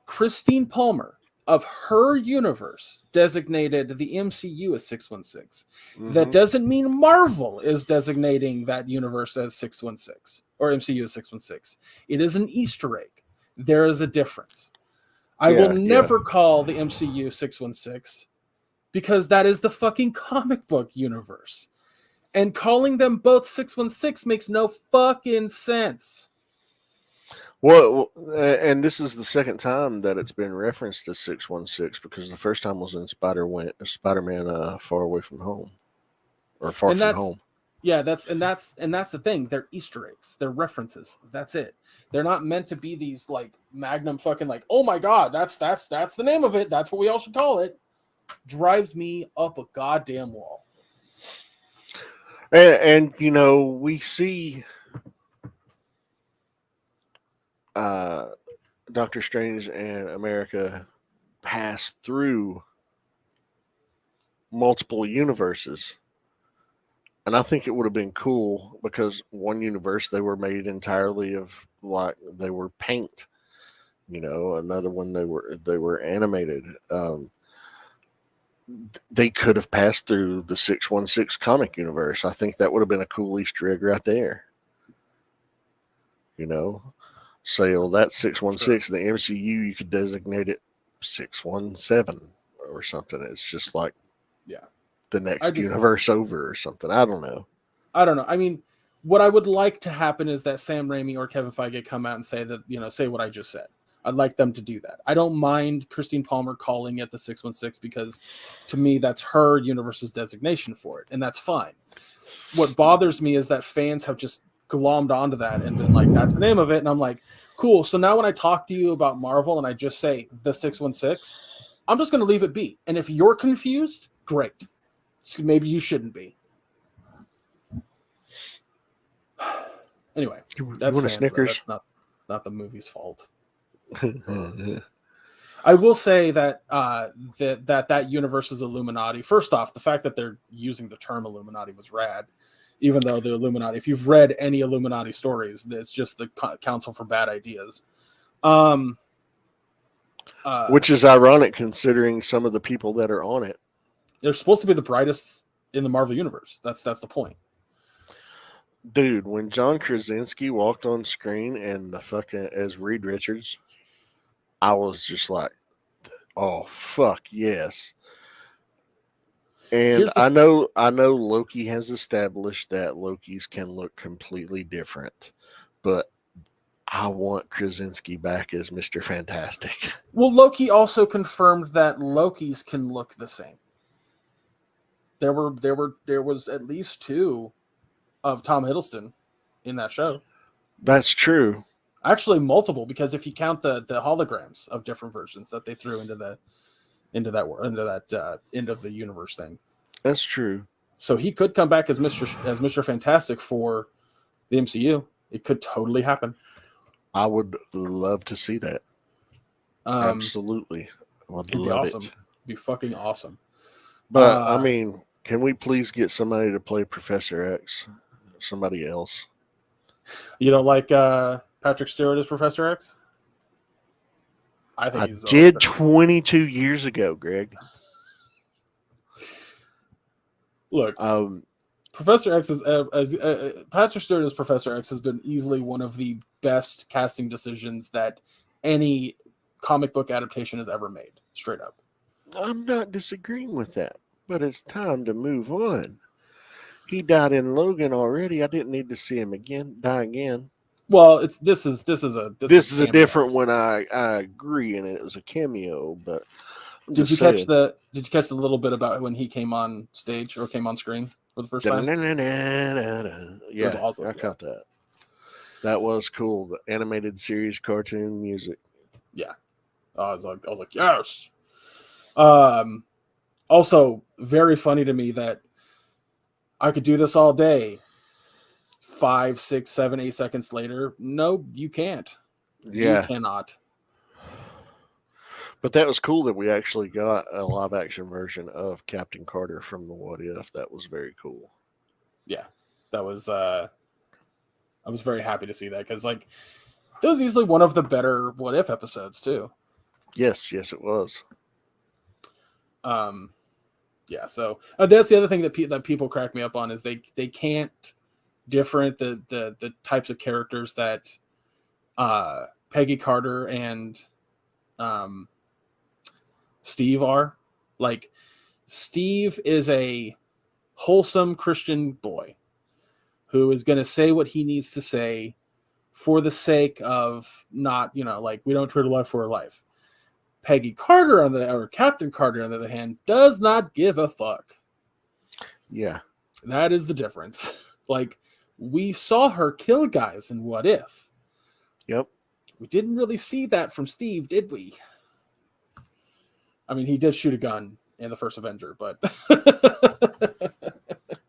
Christine Palmer of her universe designated the MCU as 616. That doesn't mean Marvel is designating that universe as 616 or MCU as 616. It is an Easter egg. There is a difference. I will never call the MCU 616 because that is the fucking comic book universe. And calling them both 616 makes no fucking sense. Well, and this is the second time that it's been referenced as 616 because the first time was in Spider-Man Far Away from Home or Far From Home. Yeah, that's the thing. They're Easter eggs. They're references. That's it. They're not meant to be these like magnum fucking like, oh my god, that's the name of it. That's what we all should call it. Drives me up a goddamn wall. And you know, we see Doctor Strange and America pass through multiple universes. And I think it would have been cool because one universe they were made entirely of like they were paint, you know, another one they were animated. They could have passed through the 616 comic universe. I think that would have been a cool Easter egg right there. You know, say, well, that's 616. Sure. The MCU, you could designate it 617 or something. It's just like, the next universe over or something. I don't know. I mean, what I would like to happen is that Sam Raimi or Kevin Feige come out and say that, you know, say what I just said. I'd like them to do that. I don't mind Christine Palmer calling it the 616 because to me, that's her universe's designation for it. And that's fine. What bothers me is that fans have just glommed onto that and been like, that's the name of it. And I'm like, cool. So now when I talk to you about Marvel and I just say the 616, I'm just going to leave it be. And if you're confused, great. So maybe you shouldn't be. Anyway, that's you want a Snickers? That's not the movie's fault. I will say that that universe is Illuminati. First off, the fact that they're using the term Illuminati was rad. Even though the Illuminati, if you've read any Illuminati stories, it's just the Council for Bad Ideas. Which is ironic considering some of the people that are on it. They're supposed to be the brightest in the Marvel universe. That's the point. Dude, when John Krasinski walked on screen and the fucking as Reed Richards, I was just like, oh fuck yes. And I know Loki has established that Lokis can look completely different, but I want Krasinski back as Mr. Fantastic. Well, Loki also confirmed that Lokis can look the same. There was at least 2 of Tom Hiddleston in that show. That's true. Actually, multiple, because if you count the holograms of different versions that they threw into that end of the universe thing. That's true. So he could come back as Mr. Fantastic for the MCU. It could totally happen. I would love to see that. Absolutely. I would love awesome. It'd be fucking awesome. But I mean, can we please get somebody to play Professor X? Somebody else. You don't like Patrick Stewart as Professor X? I think he's did 22 years ago, Greg. Look, Professor X is Patrick Stewart as Professor X has been easily one of the best casting decisions that any comic book adaptation has ever made. Straight up. I'm not disagreeing with that, but it's time to move on. He died in Logan already. I didn't need to see him die again. Well, this is a different one. I agree, and it was a cameo. But did you catch the little bit about when he came on stage or came on screen for the first time? Yeah, it was awesome. I caught that. That was cool. The animated series cartoon music. Yeah, I was like yes. Also, very funny to me that I could do this all day. 5, 6, 7, 8 seconds later, no, you can't. Yeah. You cannot. But that was cool that we actually got a live action version of Captain Carter from the What If. That was very cool. Yeah, that was I was very happy to see that because like that was easily one of the better What If episodes too. Yes, it was. Um, yeah, so that's the other thing that that people crack me up on is they can't different the types of characters that Peggy Carter and um, Steve are. Like Steve is a wholesome Christian boy who is going to say what he needs to say for the sake of not, like we don't trade a life for a life. Peggy Carter or Captain Carter on the other hand does not give a fuck. Yeah. That is the difference. Like we saw her kill guys in What If. Yep. We didn't really see that from Steve, did we? I mean, he did shoot a gun in the first Avenger, but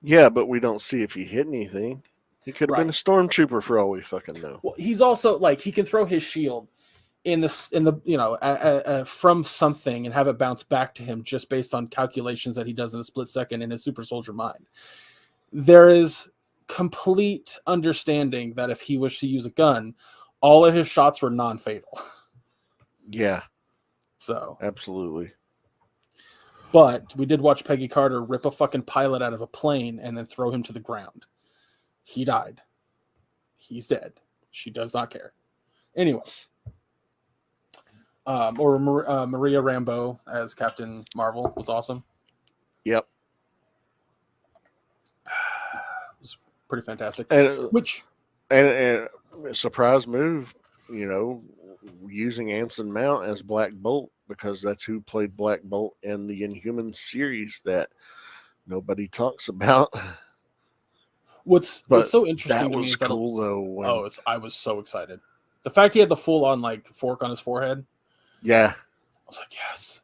yeah, but we don't see if he hit anything. He could have been a stormtrooper for all we fucking know. Well, he's also like he can throw his shield in the from something and have it bounce back to him just based on calculations that he does in a split second in his super soldier mind. There is complete understanding that if he was to use a gun, all of his shots were non-fatal. Yeah. So absolutely. But we did watch Peggy Carter rip a fucking pilot out of a plane and then throw him to the ground. He died. He's dead. She does not care. Anyway. Maria Rambeau as Captain Marvel was awesome. Yep. It was pretty fantastic. And a surprise move, using Anson Mount as Black Bolt, because that's who played Black Bolt in the Inhumans series that nobody talks about. What's so interesting to me is that cool though. I was so excited. The fact he had the full on like fork on his forehead. Yeah. I was like, yes.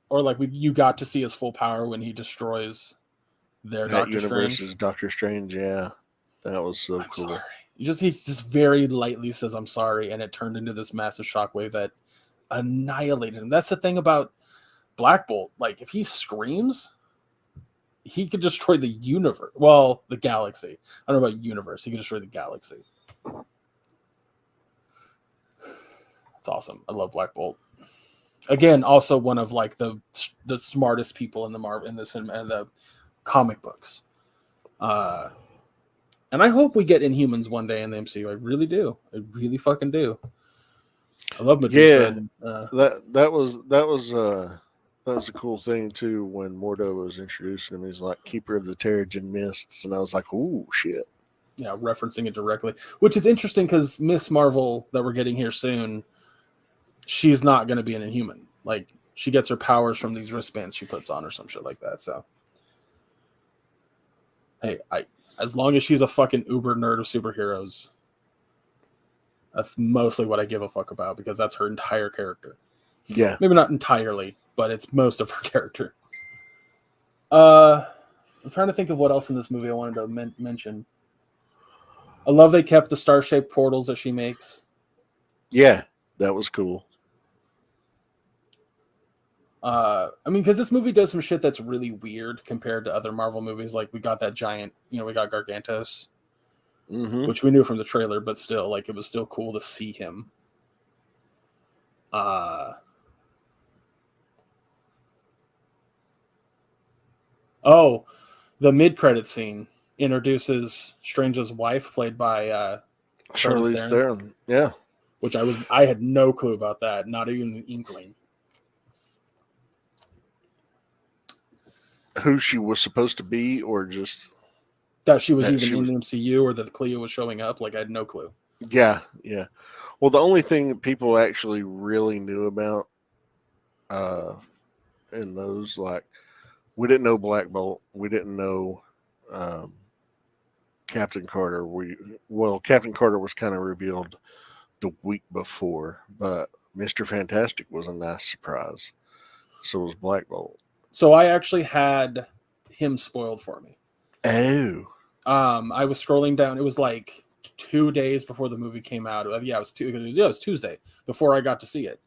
Or like you got to see his full power when he destroys their that Doctor universe's Strange. Doctor Strange. Yeah, that was so I'm cool. Sorry. He just very lightly says, "I'm sorry," and it turned into this massive shockwave that annihilated him. That's the thing about Black Bolt. Like, if he screams, he could destroy the universe. Well, the galaxy. I don't know about universe. He could destroy the galaxy. It's awesome. I love Black Bolt. Again, also one of like the smartest people in the the comic books. And I hope we get Inhumans one day in the MCU. I really do. I really fucking do. I love Medusa. Yeah, that was a cool thing too. When Mordo was introducing him, he's like Keeper of the Terrigen Mists, and I was like, "Ooh, shit!" Yeah, referencing it directly, which is interesting because Miss Marvel that we're getting here soon, she's not going to be an Inhuman. Like she gets her powers from these wristbands she puts on or some shit like that. So, hey, as long as she's a fucking uber nerd of superheroes, that's mostly what I give a fuck about because that's her entire character. Yeah. Maybe not entirely, but it's most of her character. I'm trying to think of what else in this movie I wanted to mention. I love they kept the star-shaped portals that she makes. Yeah, that was cool. I mean, because this movie does some shit that's really weird compared to other Marvel movies. Like, we got that giant, we got Gargantos, which we knew from the trailer, but still, like, it was still cool to see him. Oh, the mid-credit scene introduces Strange's wife, played by Charlize Theron. Yeah. Which I had no clue about that, not even an inkling. Who she was supposed to be, or just that she was even in the MCU, or that Cleo was showing up. Like, I had no clue. Yeah. Well, the only thing that people actually really knew about in those, like, we didn't know Black Bolt, we didn't know Captain Carter. Captain Carter was kind of revealed the week before, but Mr. Fantastic was a nice surprise. So was Black Bolt. So I actually had him spoiled for me. Oh. I was scrolling down. It was like 2 days before the movie came out. Yeah, it was Tuesday before I got to see it.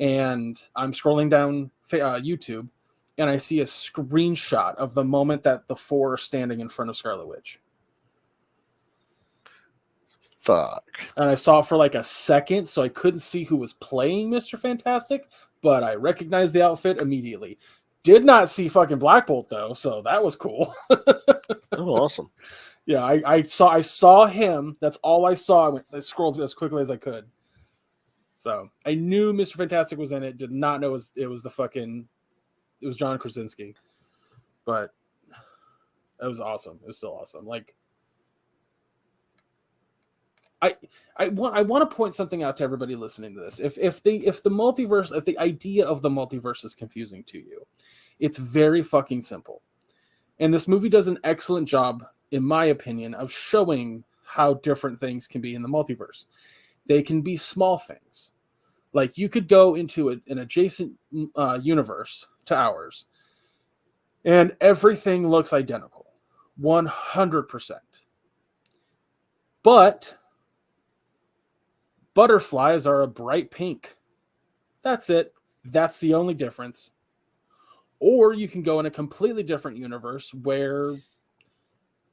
And I'm scrolling down YouTube, and I see a screenshot of the moment that the four are standing in front of Scarlet Witch. Fuck. And I saw it for like a second, so I couldn't see who was playing Mr. Fantastic, but I recognized the outfit immediately. Did not see fucking Black Bolt though, so that was cool. Oh, awesome. Yeah, I saw him. That's all I saw. I scrolled as quickly as I could. So I knew Mr. Fantastic was in it. Did not know it was John Krasinski. But it was awesome. It was still awesome. Like I want to point something out to everybody listening to this. If the multiverse, if the idea of the multiverse is confusing to you, it's very fucking simple. And this movie does an excellent job, in my opinion, of showing how different things can be in the multiverse. They can be small things. Like you could go into an adjacent universe to ours, and everything looks identical, 100%. But butterflies are a bright pink. That's it. That's the only difference. Or you can go in a completely different universe where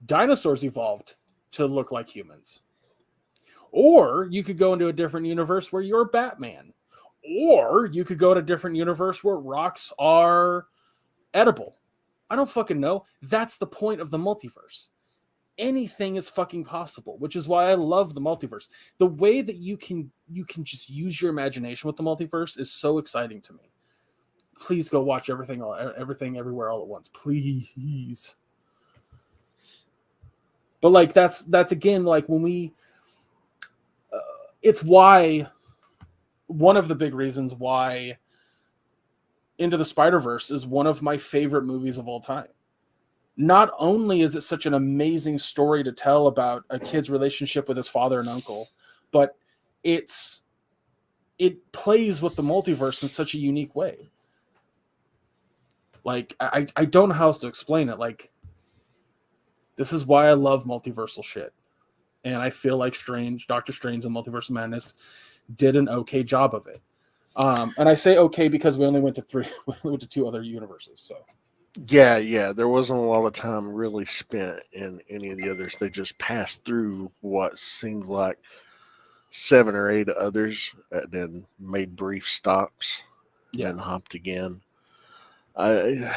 dinosaurs evolved to look like humans. Or you could go into a different universe where you're Batman. Or you could go to a different universe where rocks are edible. I don't fucking know. That's the point of the multiverse. Anything is fucking possible, which is why I love the multiverse. The way that you can just use your imagination with the multiverse is so exciting to me. Please go watch everything everywhere all at once, please. But like that's again like when we it's why one of the big reasons why Into the Spider-Verse is one of my favorite movies of all time. Not only is it such an amazing story to tell about a kid's relationship with his father and uncle, but it plays with the multiverse in such a unique way. Like, I don't know how else to explain it. Like, this is why I love multiversal shit. And I feel like Doctor Strange and Multiverse of Madness did an okay job of it. And I say okay because we only went to two other universes, so. Yeah, there wasn't a lot of time really spent in any of the others. They just passed through what seemed like 7 or 8 others and then made brief stops, then hopped again. I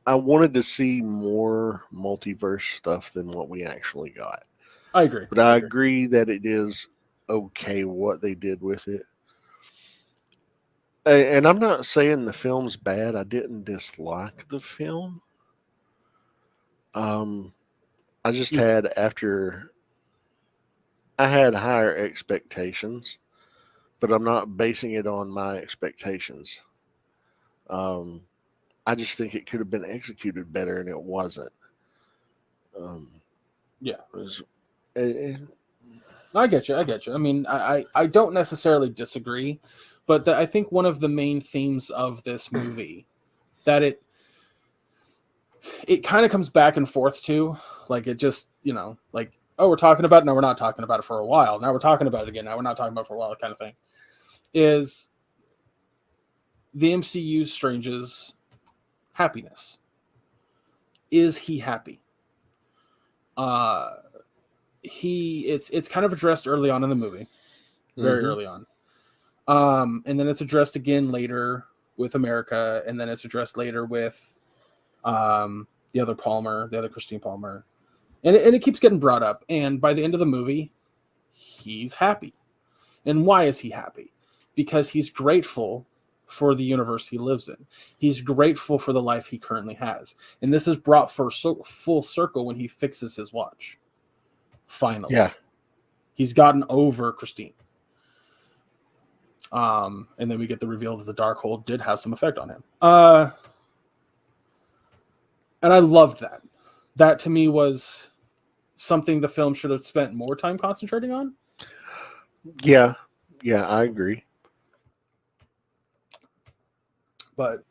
wanted to see more multiverse stuff than what we actually got. I agree. But I agree that it is okay what they did with it. And I'm not saying the film's bad. I didn't dislike the film. I just had I had higher expectations, but I'm not basing it on my expectations. I just think it could have been executed better, and it wasn't. I get you. I mean, I don't necessarily disagree, but I think one of the main themes of this movie that it kind of comes back and forth to, like it just, like, oh, we're talking about it, no, we're not talking about it for a while. Now we're talking about it again. Now we're not talking about it for a while, kind of thing. Is the MCU Strange's happiness. Is he happy? It's kind of addressed early on in the movie, very early on. And then it's addressed again later with America, and then it's addressed later with the other Christine Palmer. And it keeps getting brought up. And by the end of the movie, he's happy. And why is he happy? Because he's grateful for the universe he lives in. He's grateful for the life he currently has. And this is brought for full circle when he fixes his watch. Finally. Yeah. He's gotten over Christine. And then we get the reveal that the Darkhold did have some effect on him. And I loved that. That to me was something the film should have spent more time concentrating on. Yeah, I agree. But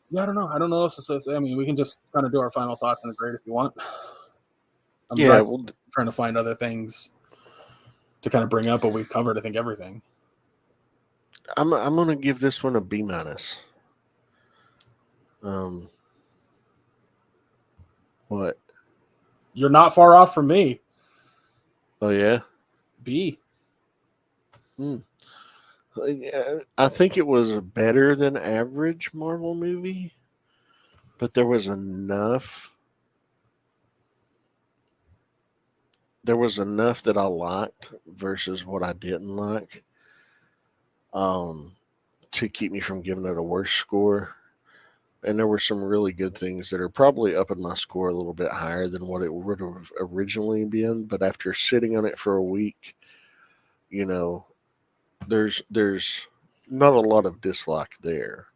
yeah, I don't know. I don't know what else to say. I mean, we can just kind of do our final thoughts and grade if you want. I'm trying to find other things to kind of bring up, but we've covered, I think, everything. I'm going to give this one a B-. Um, what? You're not far off from me. Oh yeah. B. Hmm. Yeah, I think it was a better than average Marvel movie, but there was enough. There was enough that I liked versus what I didn't like, um, to keep me from giving it a worse score. And there were some really good things that are probably up in my score a little bit higher than what it would have originally been. But after sitting on it for a week, you know, there's not a lot of dislike there,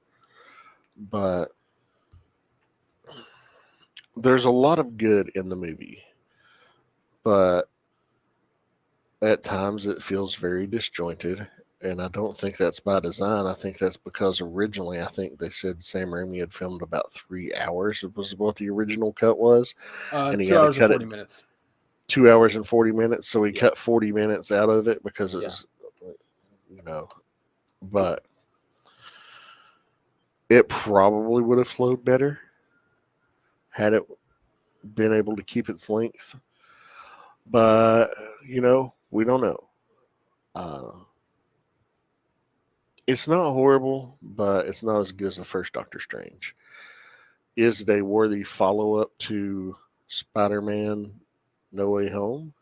but there's a lot of good in the movie. But at times it feels very disjointed, and I don't think that's by design. I think that's because originally I think they said Sam Raimi had filmed about 3 hours. It was what the original cut was, and he Two had to hours and cut it 40 minutes. 2 hours and 40 minutes. So he Yeah. cut 40 minutes out of it because it Yeah. was, you know, but it probably would have flowed better had it been able to keep its length. But we don't know. Uh, it's not horrible, but it's not as good as the first Doctor Strange. Is it a worthy follow up to Spider Man No Way Home?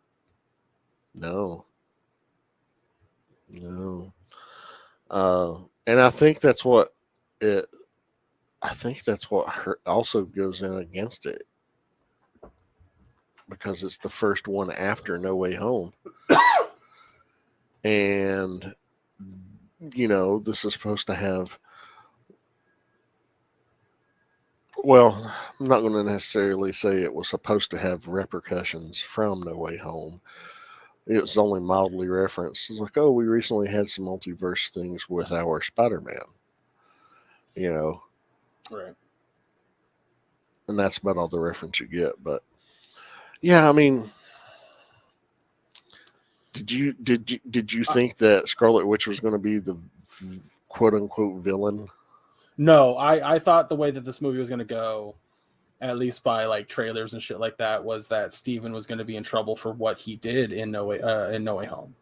No. No. And I think that's what it. I think that's what also goes in against it because it's the first one after No Way Home, and this is supposed to have. Well, I'm not going to necessarily say it was supposed to have repercussions from No Way Home. It was only mildly referenced. It's like, oh, we recently had some multiverse things with our Spider-Man, you know, Right. and that's about all the reference you get. But yeah, I mean, did you think that Scarlet Witch was going to be the quote unquote villain? No, I thought the way that this movie was going to go, at least by like trailers and shit like that, was that Steven was going to be in trouble for what he did in No Way Home.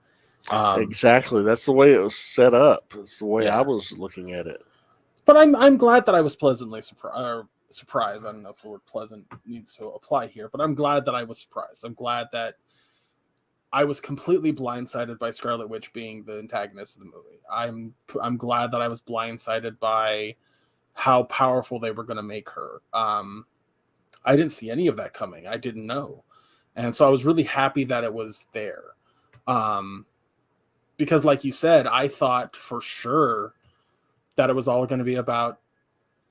Exactly. That's the way it was set up. It's the way I Yeah. was looking at it. But I'm glad that I was pleasantly surprised. I don't know if the word pleasant needs to apply here, but I'm glad that I was surprised. I'm glad that I was completely blindsided by Scarlet Witch being the antagonist of the movie. I'm glad that I was blindsided by how powerful they were going to make her. I didn't see any of that coming. I didn't know, and so I was really happy that it was there. Because, like you said, I thought for sure that it was all going to be about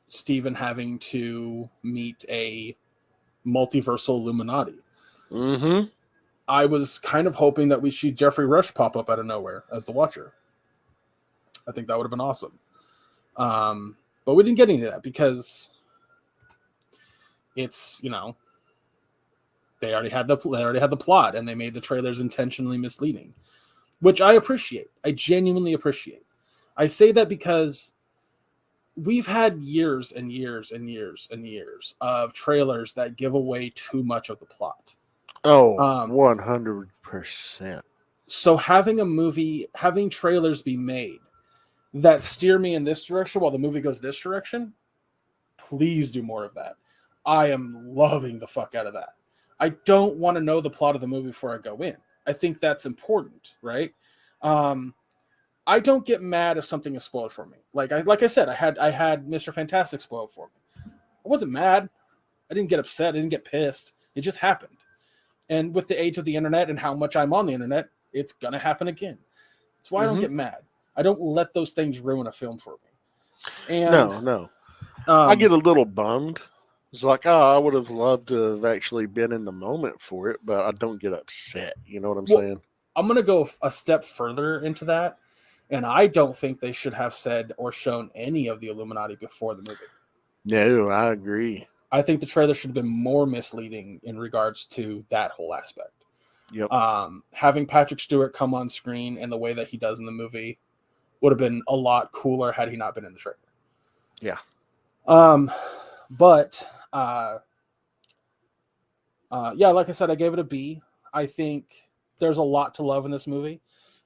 Steven having to meet a multiversal Illuminati. Mm-hmm. I was kind of hoping that we see Jeffrey Rush pop up out of nowhere as the Watcher. I think that would have been awesome. But we didn't get any of that because it's, they already had the plot and they made the trailers intentionally misleading, which I appreciate. I genuinely appreciate. I say that because we've had years and years and years and years of trailers that give away too much of the plot. Oh, 100%. So having trailers be made that steer me in this direction while the movie goes this direction, please do more of that. I am loving the fuck out of that. I don't want to know the plot of the movie before I go in. I think that's important, right? I don't get mad if something is spoiled for me. Like I said, I had Mr. Fantastic spoiled for me. I wasn't mad. I didn't get upset. I didn't get pissed. It just happened. And with the age of the internet and how much I'm on the internet, it's gonna happen again. That's why I don't get mad. I don't let those things ruin a film for me. And No. I get a little bummed. It's like, oh, I would have loved to have actually been in the moment for it, but I don't get upset. You know what I'm saying? I'm going to go a step further into that. And I don't think they should have said or shown any of the Illuminati before the movie. No, I agree. I think the trailer should have been more misleading in regards to that whole aspect. Yep. Having Patrick Stewart come on screen and the way that he does in the movie would have been a lot cooler had he not been in the trailer. Yeah. But yeah, like I said, I gave it a B. I think there's a lot to love in this movie.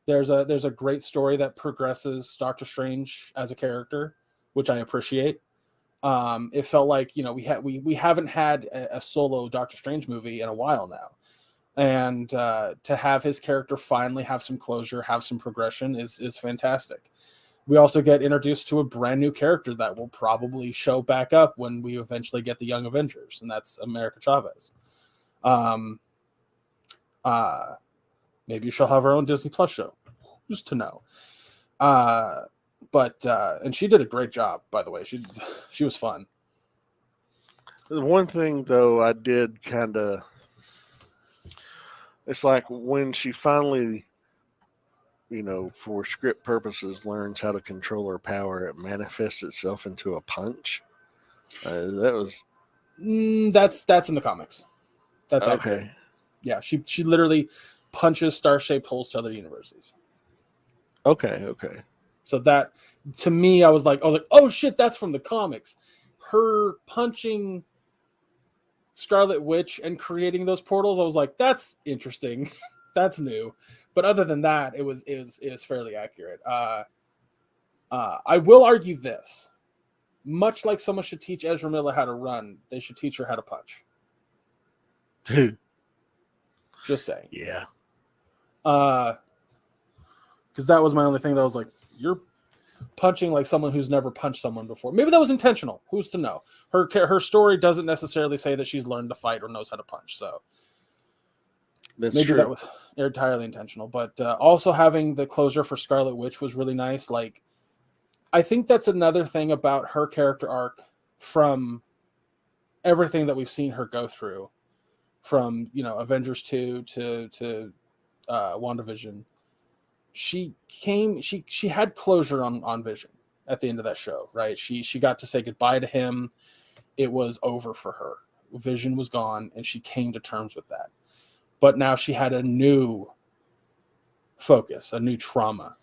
There's a great story that progresses Doctor Strange as a character, which I appreciate. It felt like, you know, we haven't had a solo Doctor Strange movie in a while now, and to have his character finally have some closure, have some progression is fantastic. We also get introduced to a brand new character that will probably show back up when we eventually get the Young Avengers, and that's America Chavez. Um, Maybe she'll have her own Disney Plus show. Who's to know? But and she did a great job, by the way. She was fun. The one thing though, I did kind of. It's like when she finally, you know, for script purposes, learns how to control her power, it manifests itself into a punch. That was That's in the comics. That's okay. accurate. Yeah, she literally punches star-shaped holes to other universes. Okay. So that, to me, I was like, oh shit, that's from the comics. Her punching Scarlet Witch and creating those portals, I was like, that's interesting. That's new. But other than that, it was fairly accurate. I will argue this. Much like someone should teach Ezra Miller how to run, they should teach her how to punch. Just saying. Yeah. Because that was my only thing that was like, you're punching like someone who's never punched someone before. Maybe that was intentional. Who's to know? Her story doesn't necessarily say that she's learned to fight or knows how to punch. So maybe true. That was entirely intentional. But also having the closure for Scarlet Witch was really nice. Like, I think that's another thing about her character arc from everything that we've seen her go through, from, you know, Avengers 2 to WandaVision. She had closure on Vision at the end of that show, right? She got to say goodbye to him. It was over for her. Vision was gone, and she came to terms with that. But now she had a new focus, a new trauma,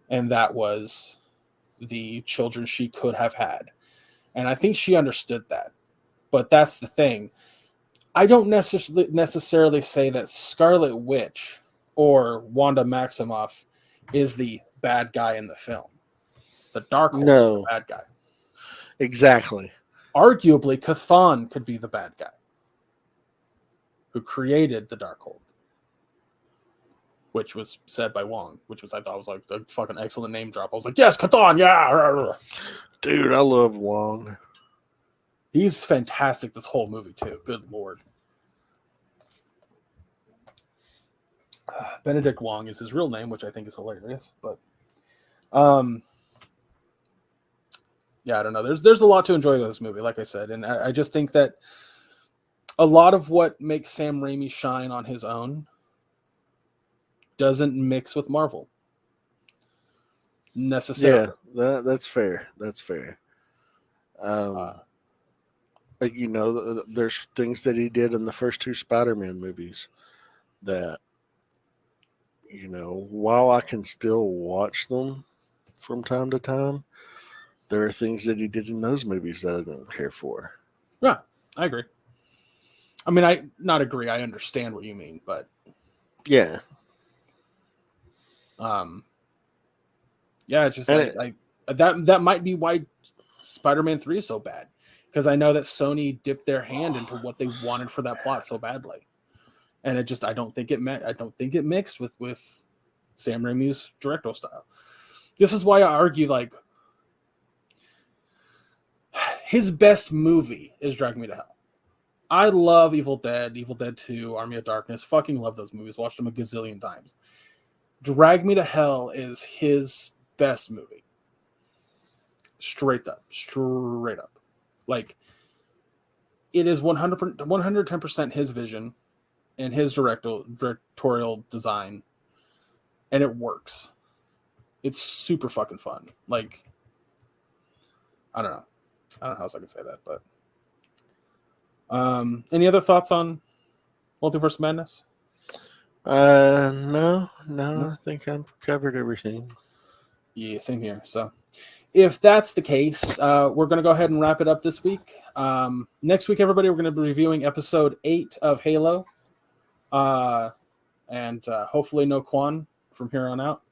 and that was the children she could have had. And I think she understood that. But that's the thing. I don't necessarily say that Scarlet Witch or Wanda Maximoff is the bad guy in the film. The Darkhold is the bad guy. Exactly. Arguably, Kwan could be the bad guy who created the Darkhold, which was said by Wong, which was, I thought was like a fucking excellent name drop. I was like, yes, Kwan, yeah. Dude, I love Wong. He's fantastic this whole movie too. Good Lord. Benedict Wong is his real name, which I think is hilarious. But yeah, I don't know. There's a lot to enjoy with this movie, like I said. And I just think that a lot of what makes Sam Raimi shine on his own doesn't mix with Marvel necessarily. Yeah, that's fair. That's fair. You know, there's things that he did in the first two Spider-Man movies that, you know, while I can still watch them from time to time, there are things that he did in those movies that I don't care for. Yeah, I agree. I mean, I understand what you mean, but yeah. Yeah, it's just like that might be why Spider-Man 3 is so bad. Because I know that Sony dipped their hand into what they wanted for that plot so badly. And it just, I don't think it mixed with Sam Raimi's directorial style. This is why I argue, like, his best movie is Drag Me to Hell. I love Evil Dead 2, Army of Darkness. Fucking love those movies. Watched them a gazillion times. Drag Me to Hell is his best movie. Straight up. Like, it is 110% his vision and his directorial design, and it works. It's super fucking fun. Like, I don't know how else I can say that, but any other thoughts on Multiverse Madness? No, I think I've covered everything. Yeah, same here. So if that's the case, we're going to go ahead and wrap it up this week. Next week, everybody, we're going to be reviewing episode 8 of Halo. And hopefully no Kwan from here on out.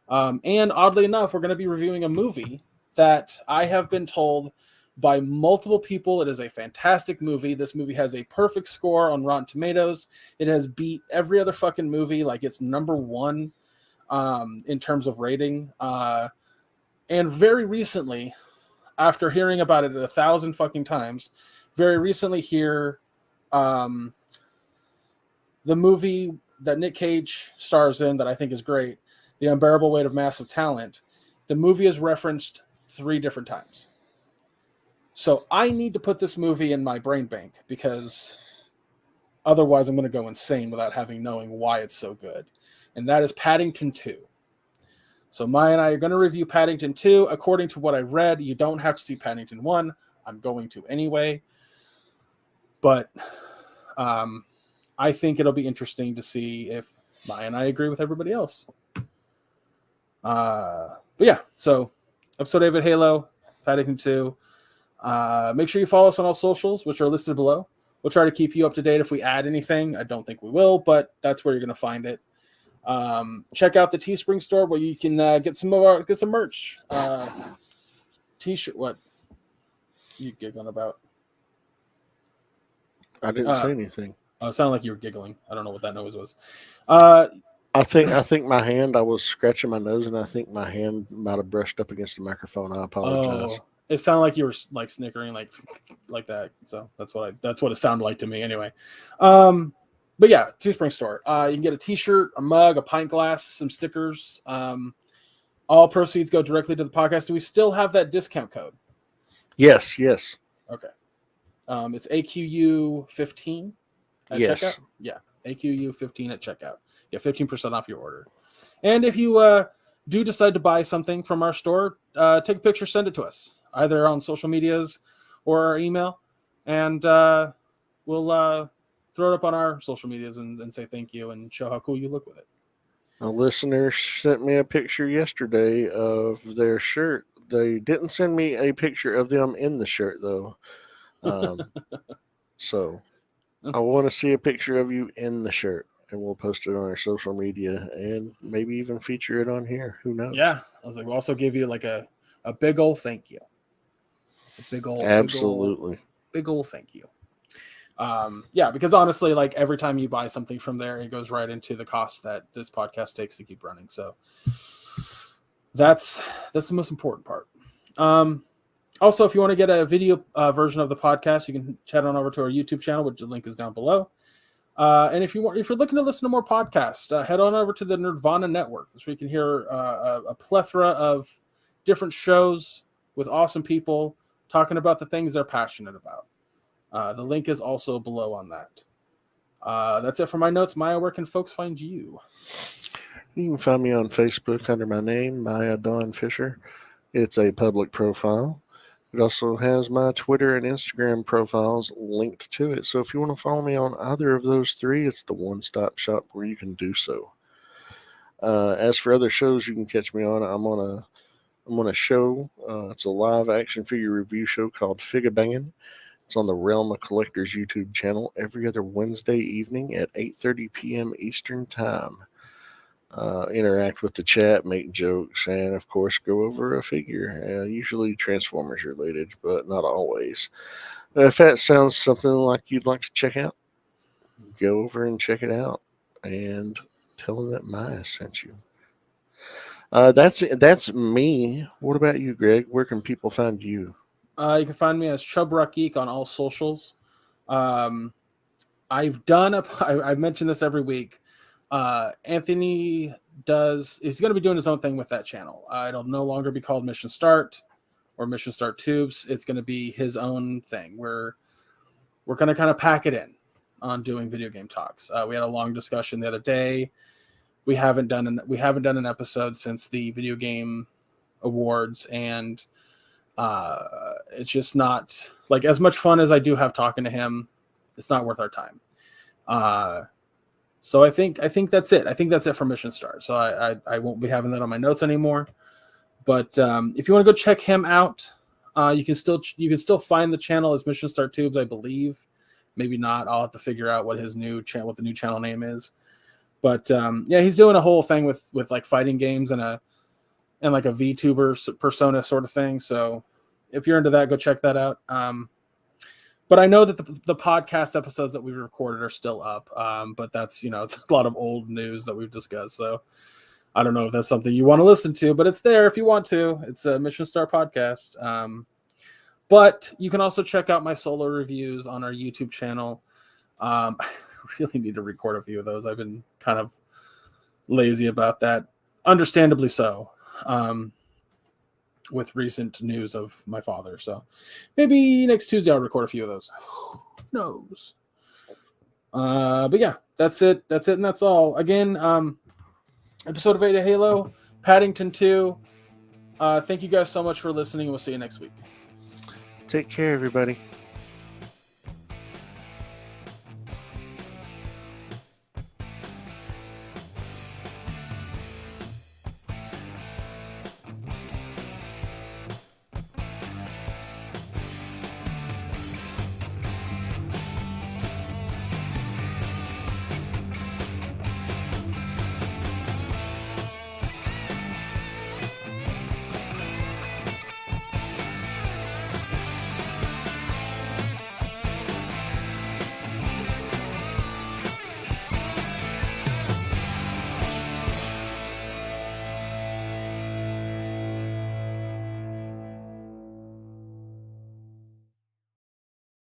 And oddly enough, we're going to be reviewing a movie that I have been told by multiple people it is a fantastic movie. This movie has a perfect score on Rotten Tomatoes. It has beat every other fucking movie. Like, it's number 1 in terms of rating. And very recently, after hearing about it 1,000 fucking times, very recently here, the movie that Nick Cage stars in that I think is great, The Unbearable Weight of Massive Talent, the movie is referenced 3 different times. So I need to put this movie in my brain bank because otherwise I'm going to go insane without knowing why it's so good. And that is Paddington 2. So Maya and I are going to review Paddington 2. According to what I read, you don't have to see Paddington 1. I'm going to anyway. But I think it'll be interesting to see if Maya and I agree with everybody else. But yeah, so episode 8 of Halo, Paddington 2. Make sure you follow us on all socials, which are listed below. We'll try to keep you up to date if we add anything. I don't think we will, but that's where you're going to find it. Check out the Teespring store where you can get some merch. T-shirt. What you giggling about? I didn't say anything. It sounded like you were giggling. I don't know what that noise was. I think my hand. I was scratching my nose, and I think my hand might have brushed up against the microphone. I apologize. Oh, it sounded like you were like snickering, like that. So that's what it sounded like to me, anyway. But yeah, Teespring store. You can get a T-shirt, a mug, a pint glass, some stickers. All proceeds go directly to the podcast. Do we still have that discount code? Yes. Okay. It's AQU15 at checkout. Yeah, AQU15 at checkout. Yeah, 15% off your order. And if you do decide to buy something from our store, take a picture, send it to us, either on social medias or our email, and we'll throw it up on our social medias and say thank you and show how cool you look with it. A listener sent me a picture yesterday of their shirt. They didn't send me a picture of them in the shirt, though. So I want to see a picture of you in the shirt, and we'll post it on our social media and maybe even feature it on here. Who knows? Yeah. I was like, we'll also give you like a big old thank you. A big old, absolutely. Big old thank you. Yeah, because honestly, like every time you buy something from there, it goes right into the cost that this podcast takes to keep running. So that's the most important part. Also, if you want to get a video version of the podcast, you can head on over to our YouTube channel, which the link is down below. And if you're looking to listen to more podcasts, head on over to the Nirvana Network, so you can hear a plethora of different shows with awesome people talking about the things they're passionate about. The link is also below on that. That's it for my notes. Maya, where can folks find you? You can find me on Facebook under my name, Maya Dawn Fisher. It's a public profile. It also has my Twitter and Instagram profiles linked to it. So if you want to follow me on either of those 3, it's the one-stop shop where you can do so. As for other shows you can catch me on, I'm on a show. It's a live action figure review show called Figure Bangin'. It's on the Realm of Collectors YouTube channel every other Wednesday evening at 8:30 p.m. Eastern Time. Interact with the chat, make jokes, and of course go over a figure, usually Transformers related, but not always. If that sounds something like you'd like to check out, go over and check it out and tell them that Maya sent you. That's me. What about you, Greg? Where can people find you? You can find me as Chub Rock Geek on all socials. I've mentioned this every week. Anthony he's going to be doing his own thing with that channel. It'll no longer be called Mission Start or Mission Start Tubes. It's going to be his own thing. We're going to kind of pack it in on doing video game talks. We had a long discussion the other day. We haven't done an episode since the video game awards, and it's just not like as much fun as I do have talking to him. It's not worth our time. So I think that's it. I think that's it for Mission Start. So I won't be having that on my notes anymore. But if you want to go check him out, you can still find the channel as Mission Start Tubes, I believe. Maybe not. I'll have to figure out what the new channel name is. But yeah, he's doing a whole thing with like fighting games and like a VTuber persona sort of thing. So if you're into that, go check that out. But I know that the podcast episodes that we've recorded are still up. But that's, it's a lot of old news that we've discussed. So I don't know if that's something you want to listen to, but it's there if you want to. It's a Mission Star podcast. But you can also check out my solo reviews on our YouTube channel. I really need to record a few of those. I've been kind of lazy about that, understandably so, with recent news of my father. So maybe next Tuesday I'll record a few of those. Who knows? But yeah, that's it, and that's all. Again, episode of 8 of Halo, Paddington 2. Thank you guys so much for listening. We'll see you next week. Take care, everybody.